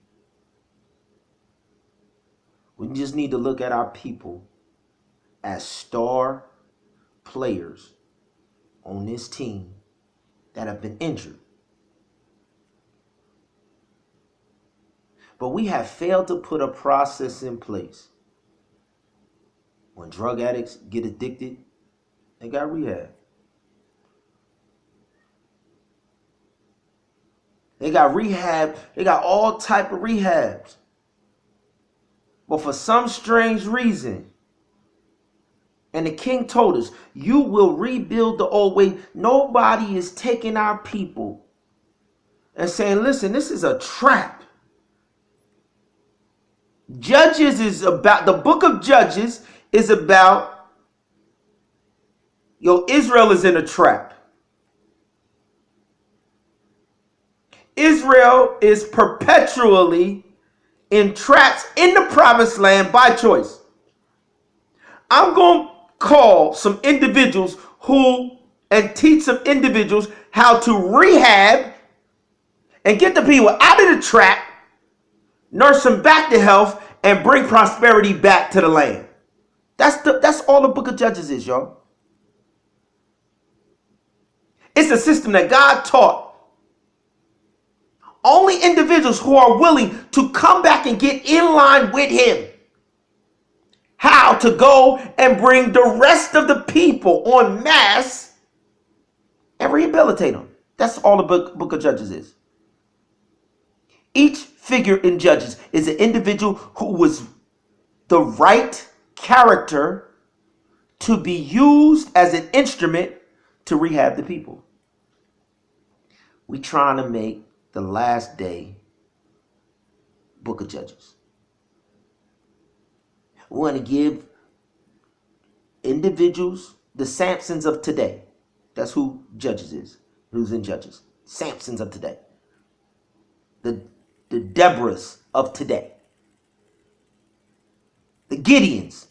S1: We just need to look at our people as star players on this team that have been injured. But we have failed to put a process in place. When drug addicts get addicted, they got rehab. They got rehab. They got all type of rehabs. But for some strange reason, and the king told us, you will rebuild the old way. Nobody is taking our people and saying, listen, this is a trap. Judges is about, the book of Judges is about, Israel is in a trap. Israel is perpetually in traps in the promised land by choice. I'm going to call some individuals and teach some individuals how to rehab and get the people out of the trap, nurse them back to health, and bring prosperity back to the land. That's all the book of Judges is, y'all. It's a system that God taught only individuals who are willing to come back and get in line with him. How to go and bring the rest of the people en masse and rehabilitate them. That's all the book of Judges is. Each figure in Judges is an individual who was the right character to be used as an instrument to rehab the people. We trying to make the last day book of Judges. We want to give individuals the Samsons of today. That's who Judges is. Who's in Judges? Samsons of today. The Deborahs of today. The Gideons.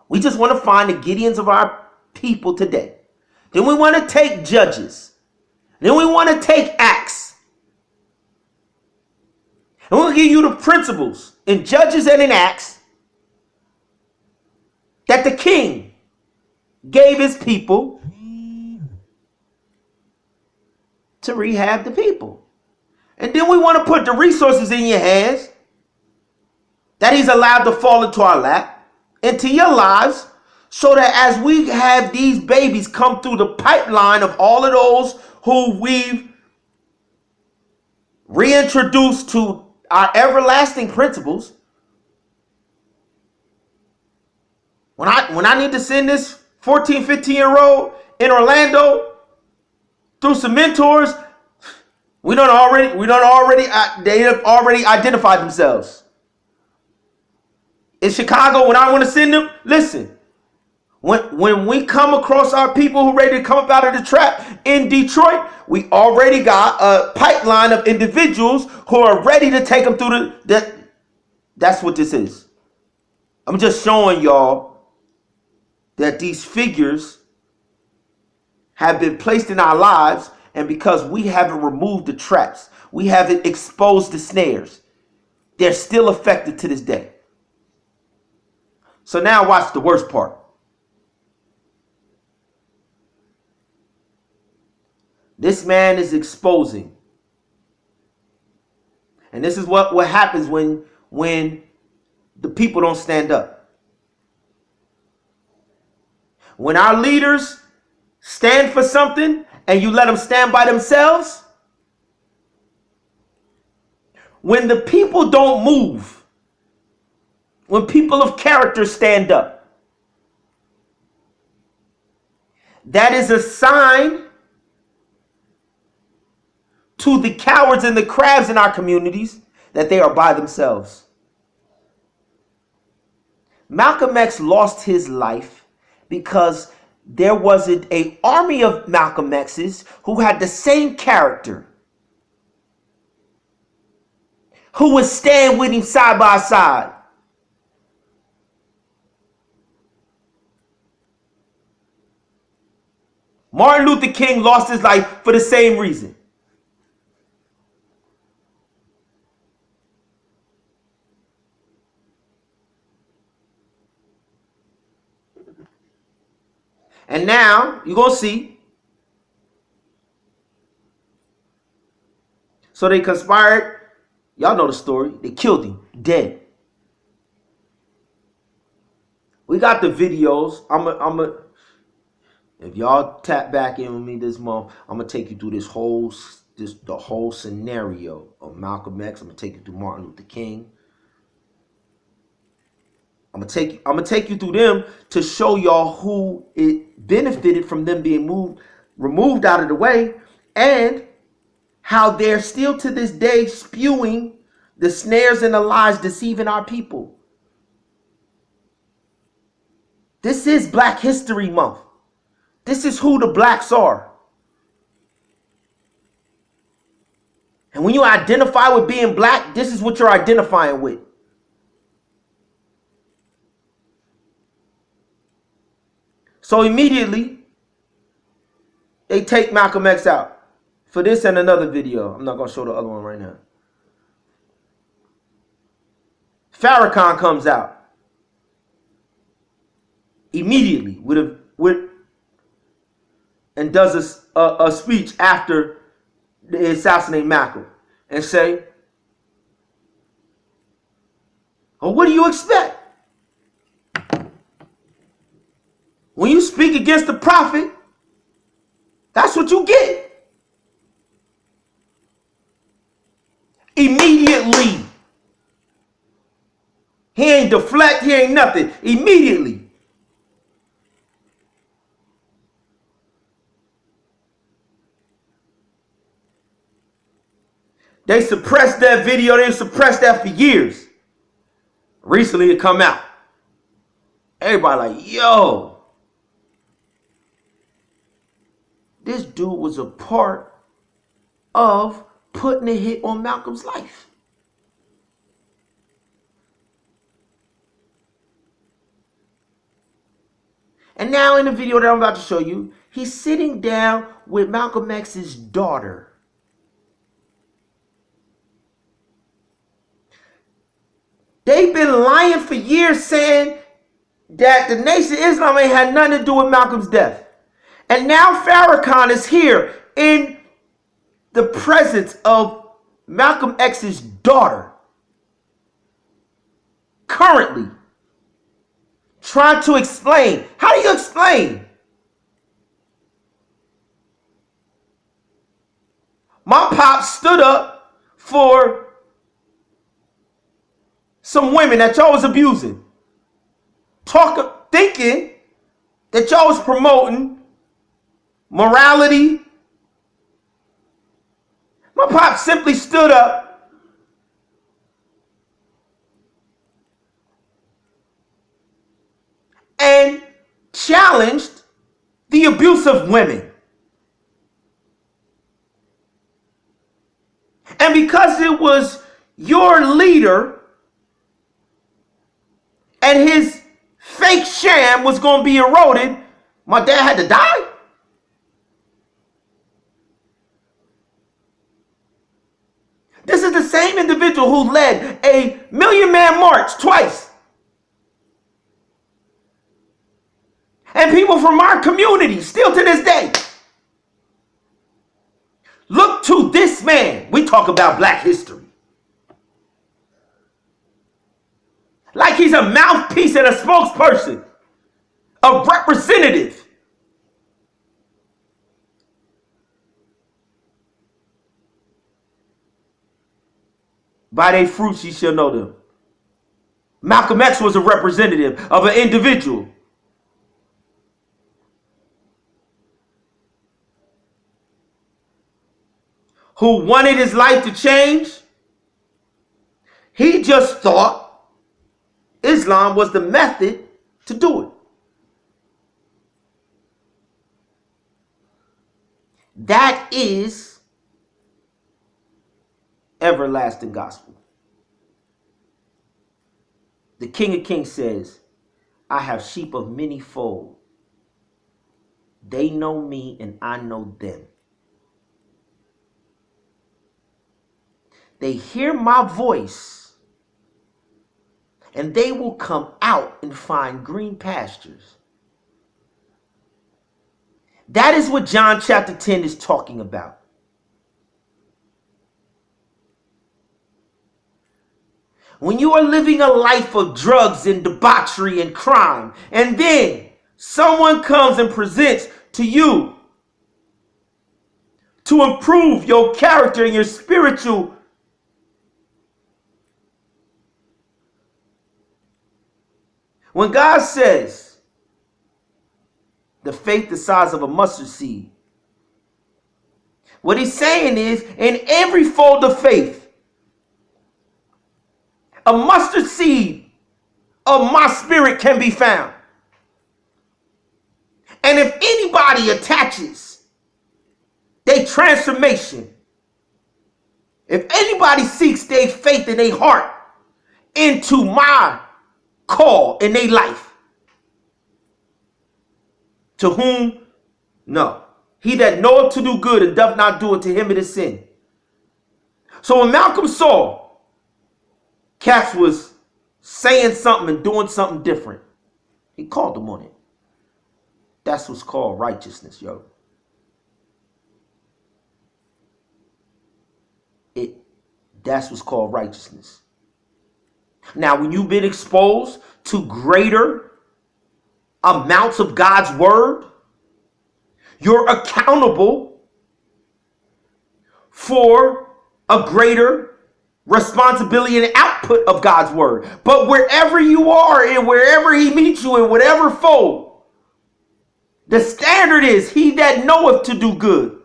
S1: We just want to find the Gideons of our people today. Then we want to take Judges. Then we want to take Acts. And we'll give you the principles in Judges and in Acts that the king gave his people to rehab the people. And then we want to put the resources in your hands that he's allowed to fall into our lap, into your lives, so that as we have these babies come through the pipeline of all of those who we've reintroduced to our everlasting principles, when I need to send this 14, 15-year-old in Orlando through some mentors, they have already identified themselves. In Chicago, when I want to send them, listen, when we come across our people who are ready to come up out of the trap in Detroit, we already got a pipeline of individuals who are ready to take them through that's what this is. I'm just showing y'all that these figures have been placed in our lives, and because we haven't removed the traps, we haven't exposed the snares, they're still affected to this day. So now watch the worst part. This man is exposing. And this is what happens when the people don't stand up. When our leaders stand for something and you let them stand by themselves, when the people don't move when people of character stand up. That is a sign to the cowards and the crabs in our communities that they are by themselves. Malcolm X lost his life because there wasn't an army of Malcolm X's who had the same character, who would stand with him side by side. Martin Luther King lost his life for the same reason. And now you're going to see. So they conspired. Y'all know the story. They killed him dead. We got the videos. If y'all tap back in with me this month, I'm gonna take you through the whole scenario of Malcolm X. I'm gonna take you through Martin Luther King. I'm gonna take you through them to show y'all who it benefited from them being removed out of the way, and how they're still to this day spewing the snares and the lies, deceiving our people. This is Black History Month. This is who the blacks are. And when you identify with being black, this is what you're identifying with. So immediately, they take Malcolm X out. For this and another video. I'm not going to show the other one right now. Farrakhan comes out. Immediately. And does a speech after they assassinate Malcolm. And say, well, what do you expect? When you speak against the prophet, that's what you get. Immediately. He ain't deflect, he ain't nothing. Immediately. They suppressed that video. They suppressed that for years. Recently it come out. Everybody like, yo. This dude was a part of putting a hit on Malcolm's life. And now in the video that I'm about to show you, he's sitting down with Malcolm X's daughter. They've been lying for years saying that the Nation of Islam ain't had nothing to do with Malcolm's death. And now Farrakhan is here in the presence of Malcolm X's daughter. Currently. Trying to explain. How do you explain? My pop stood up for some women that y'all was abusing. Thinking that y'all was promoting morality. My pop simply stood up and challenged the abuse of women. And because it was your leader and his fake sham was going to be eroded, my dad had to die? This is the same individual who led a million-man march twice. And people from our community, still to this day, look to this man. We talk about Black history. Like he's a mouthpiece and a spokesperson, a representative. By their fruits ye shall know them. Malcolm X was a representative of an individual who wanted his life to change. He just thought Islam was the method to do it. That is everlasting gospel. The King of Kings says, I have sheep of many fold. They know me and I know them. They hear my voice and they will come out and find green pastures. That is what John chapter 10 is talking about. When you are living a life of drugs and debauchery and crime, and then someone comes and presents to you to improve your character and your spiritual when God says the faith the size of a mustard seed, what he's saying is in every fold of faith, a mustard seed of my spirit can be found. And if anybody attaches their transformation, if anybody seeks their faith in their heart into my call in their life, to whom, no, he that knoweth to do good and doth not do it, to him it is sin. So when Malcolm saw Cass was saying something and doing something different, he called them on it. That's what's called righteousness, yo. That's what's called righteousness. Now, when you've been exposed to greater amounts of God's word, you're accountable for a greater responsibility and output of God's word. But wherever you are and wherever he meets you in whatever fold, the standard is he that knoweth to do good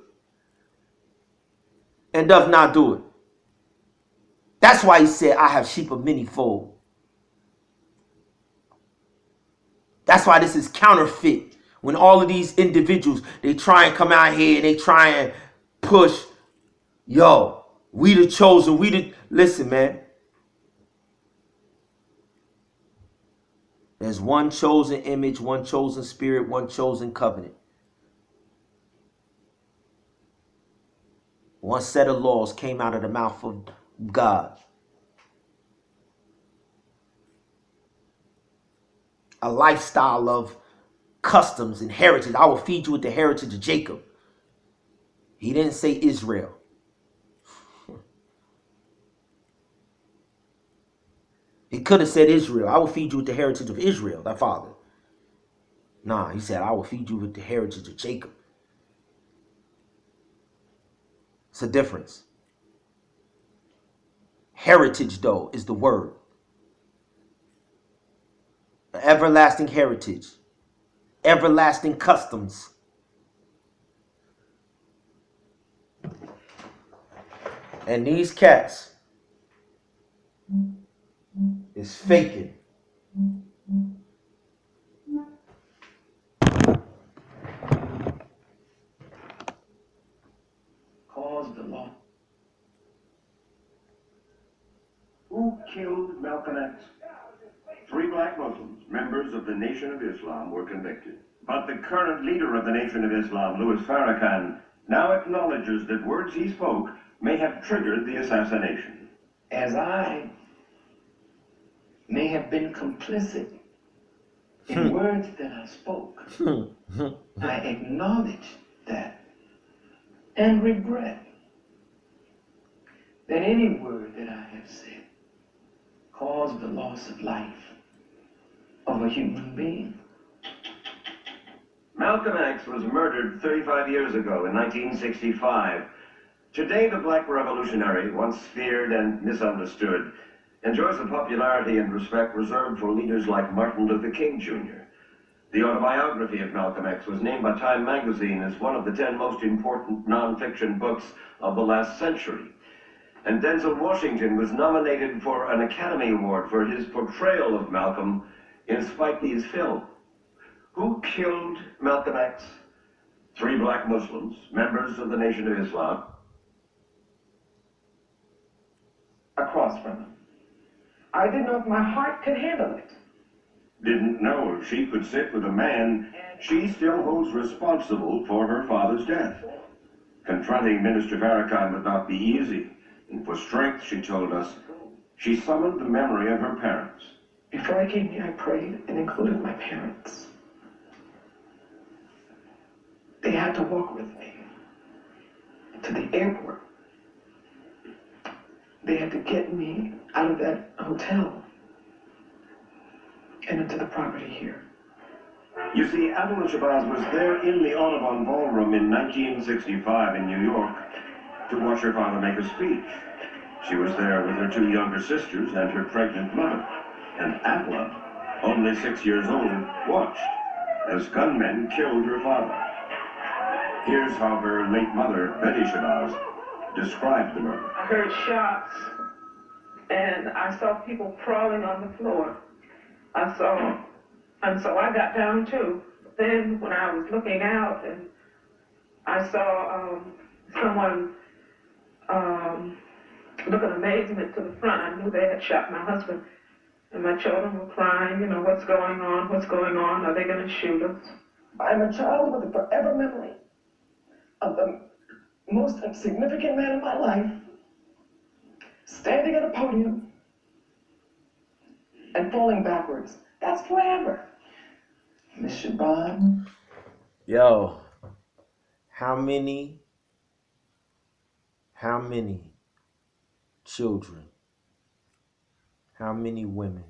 S1: and doth not do it. That's why he said, I have sheep of many fold. That's why this is counterfeit. When all of these individuals, they try and come out here and they try and push, yo, we the chosen, listen, man. There's one chosen image, one chosen spirit, one chosen covenant. One set of laws came out of the mouth of God. A lifestyle of customs and heritage. I will feed you with the heritage of Jacob. He didn't say Israel. He could have said Israel. I will feed you with the heritage of Israel, thy father. Nah, he said, I will feed you with the heritage of Jacob. It's a difference. Heritage, though, is the word. An everlasting heritage. Everlasting customs. And these cats is faking.
S7: Cause the law. Who killed Malcolm X?
S3: 3 black Muslims, members of the Nation of Islam, were convicted. But the current leader of the Nation of Islam, Louis Farrakhan, now acknowledges that words he spoke may have triggered the assassination.
S7: As I may have been complicit in words that I spoke, I acknowledge that and regret that any word that I have said caused the loss of life of a human being.
S3: Malcolm X was murdered 35 years ago in 1965. Today, the black revolutionary, once feared and misunderstood,
S5: enjoys the popularity and respect reserved for leaders like Martin Luther King Jr. The autobiography of Malcolm X was named by Time magazine as one of the 10 most important nonfiction books of the last century. And Denzel Washington was nominated for an Academy Award for his portrayal of Malcolm in Spike Lee's film. Who killed Malcolm X? 3 black Muslims, members of the Nation of Islam.
S7: Across from him. I didn't know if my heart could handle it.
S3: Didn't know if she could sit with a man she still holds responsible for her father's death. Confronting Minister Farrakhan would not be easy, and for strength, she told us, she summoned the memory of her parents.
S7: Before I came here, I prayed and included my parents. They had to walk with me to the airport. They had to get me out of that hotel and into the property here.
S3: You see, Adela Shabazz was there in the Audubon Ballroom in 1965 in New York to watch her father make a speech. She was there with her 2 younger sisters and her pregnant mother. And Adela, only 6 years old, watched as gunmen killed her father. Here's how her late mother, Betty Shabazz, described the murder.
S7: I heard shots, and I saw people crawling on the floor. And so I got down too. Then when I was looking out, and I saw someone look in amazement to the front, I knew they had shot my husband. And my children were crying, you know, what's going on, are they going to shoot us? I'm a child with a forever memory of the most significant man in my life standing at a podium and falling backwards. That's forever. Miss Shabazz.
S1: Yo, how many children, how many women,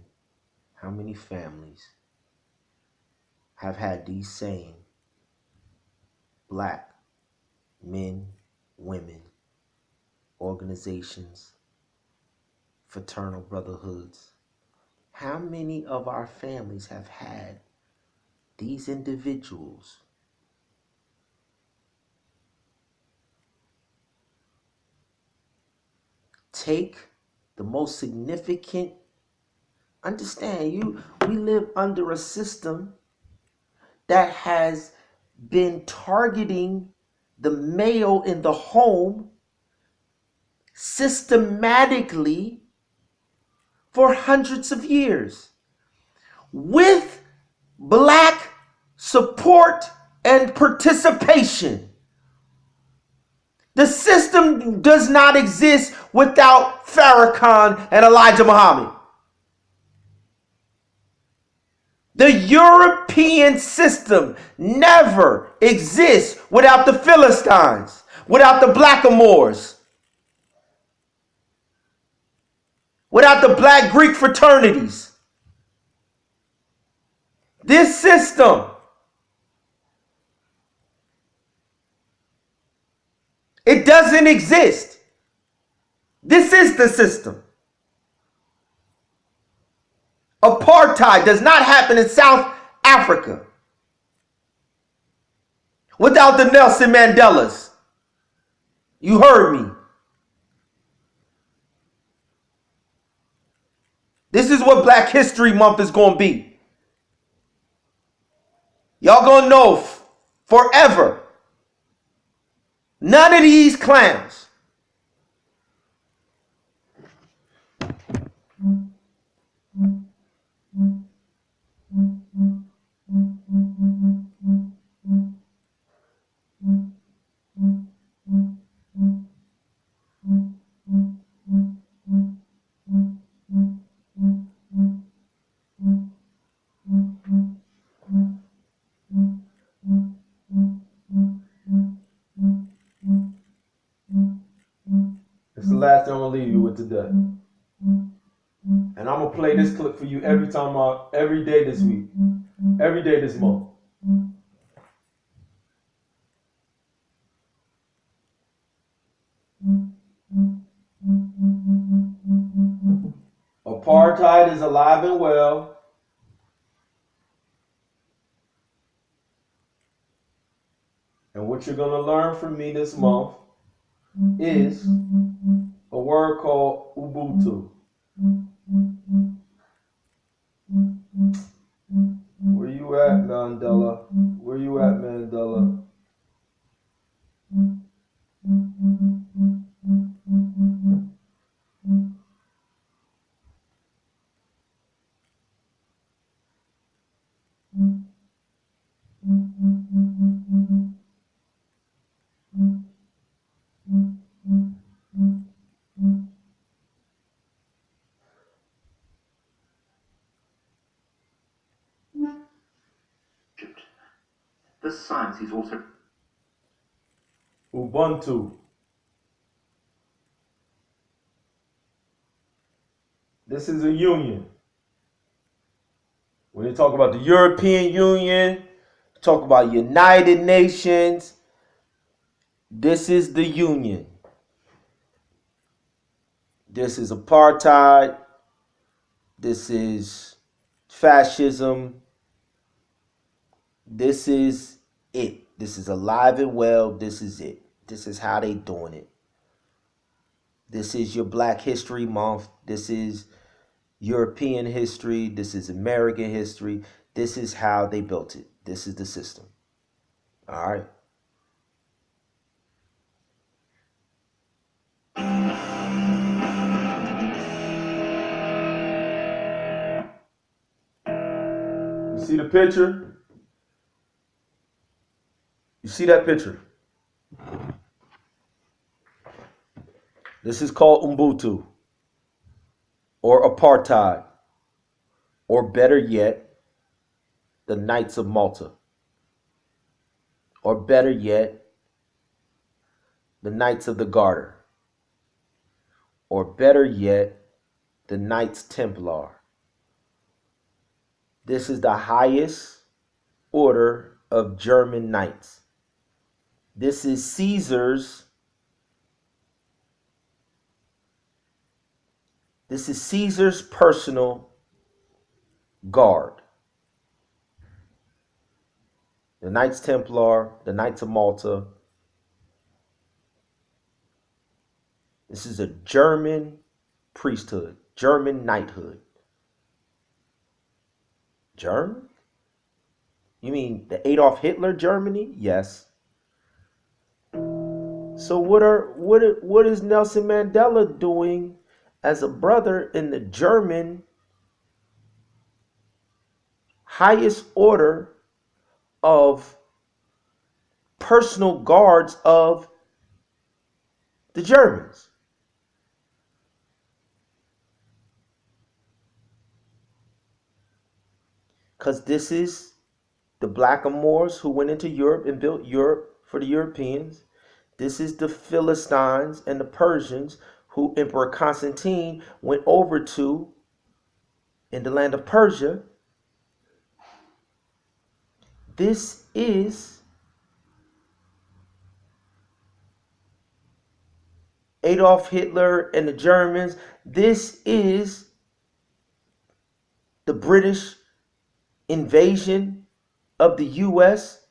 S1: how many families have had these same black men, women, organizations, fraternal brotherhoods? How many of our families have had these individuals take the most significant? Understand, we live under a system that has been targeting the male in the home systematically for hundreds of years, with black support and participation. The system does not exist without Farrakhan and Elijah Muhammad. The European system never exists without the Philistines, without the Blackamoors, without the Black Greek fraternities. This system, it doesn't exist. This is the system. Apartheid does not happen in South Africa without the Nelson Mandelas. You heard me. This is what Black History Month is going to be. Y'all going to know forever. None of these clowns. It's the last thing I'm going to leave you with today. And I'm going to play this clip for you every day this week, every day this month. Apartheid is alive and well. And what you're going to learn from me this month is a word called Ubuntu. Where you at, Mandela? Where you at, Mandela?
S5: This science is also
S1: Ubuntu. This is a union. When you talk about the European Union, talk about United Nations, this is the union. This is apartheid. This is fascism. This is it. This is alive and well. This is it. This is how they doing it. This is your Black History Month. This is European history. This is American history. This is how they built it. This is the system. All right. You see the picture? You see that picture? This is called Ubuntu or apartheid, or better yet, the Knights of Malta, or better yet, the Knights of the Garter, or better yet, the Knights Templar. This is the highest order of German knights. This is Caesar's personal guard. The Knights Templar, the Knights of Malta. This is a German priesthood, German knighthood. German? You mean the Adolf Hitler Germany? Yes. So what is Nelson Mandela doing as a brother in the German highest order of personal guards of the Germans? Because this is the Blackamoors who went into Europe and built Europe for the Europeans. This is the Philistines and the Persians who Emperor Constantine went over to in the land of Persia. This is Adolf Hitler and the Germans. This is the British invasion of the U.S.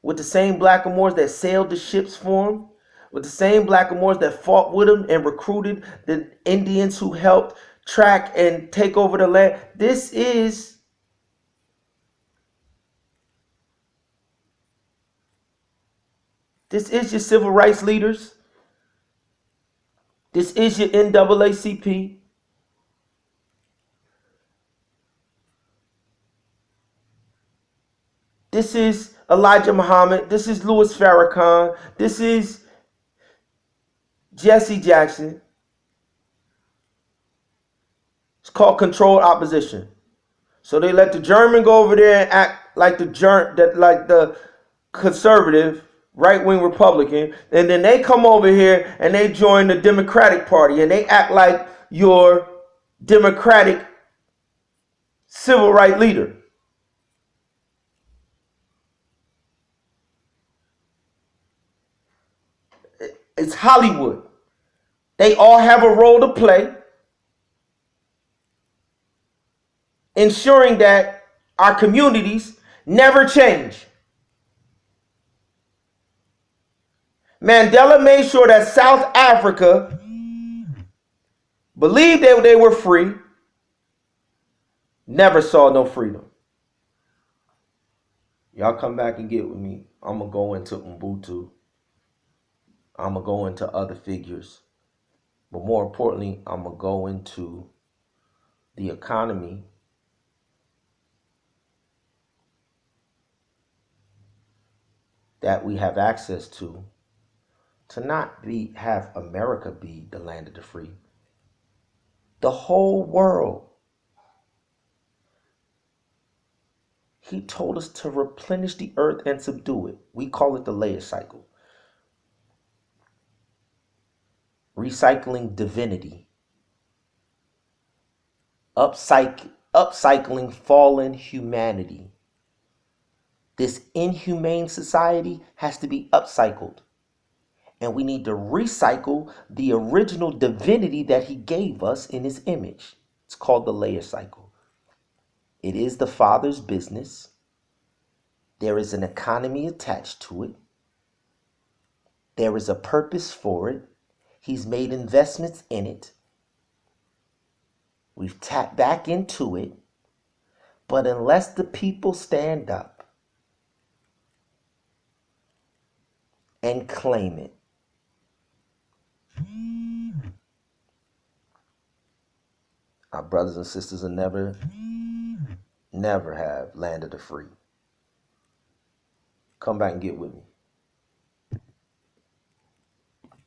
S1: with the same Blackamoors that sailed the ships for him, with the same Blackamoors that fought with him and recruited the Indians who helped track and take over the land. This is your civil rights leaders. This is your NAACP. This is Elijah Muhammad. This is Louis Farrakhan. This is Jesse Jackson. It's called controlled opposition. So they let the German go over there and act like the conservative right-wing Republican, and then they come over here and they join the Democratic Party and they act like your Democratic civil rights leader. It's Hollywood. They all have a role to play. ensuring that our communities never change. Mandela made sure that South Africa believed that they were free, never saw no freedom. Y'all come back and get with me. I'm going to go into Ubuntu. I'm going to go into other figures. But more importantly, I'm going to go into the economy that we have access to not have America be the land of the free. The whole world. He told us to replenish the earth and subdue it. We call it the layer cycle. Recycling divinity. Upcycling fallen humanity. This inhumane society has to be upcycled. And we need to recycle the original divinity that he gave us in his image. It's called the layer cycle. It is the Father's business. There is an economy attached to it. There is a purpose for it. He's made investments in it. We've tapped back into it. But unless the people stand up and claim it, our brothers and sisters will never have land of the free. Come back and get with me.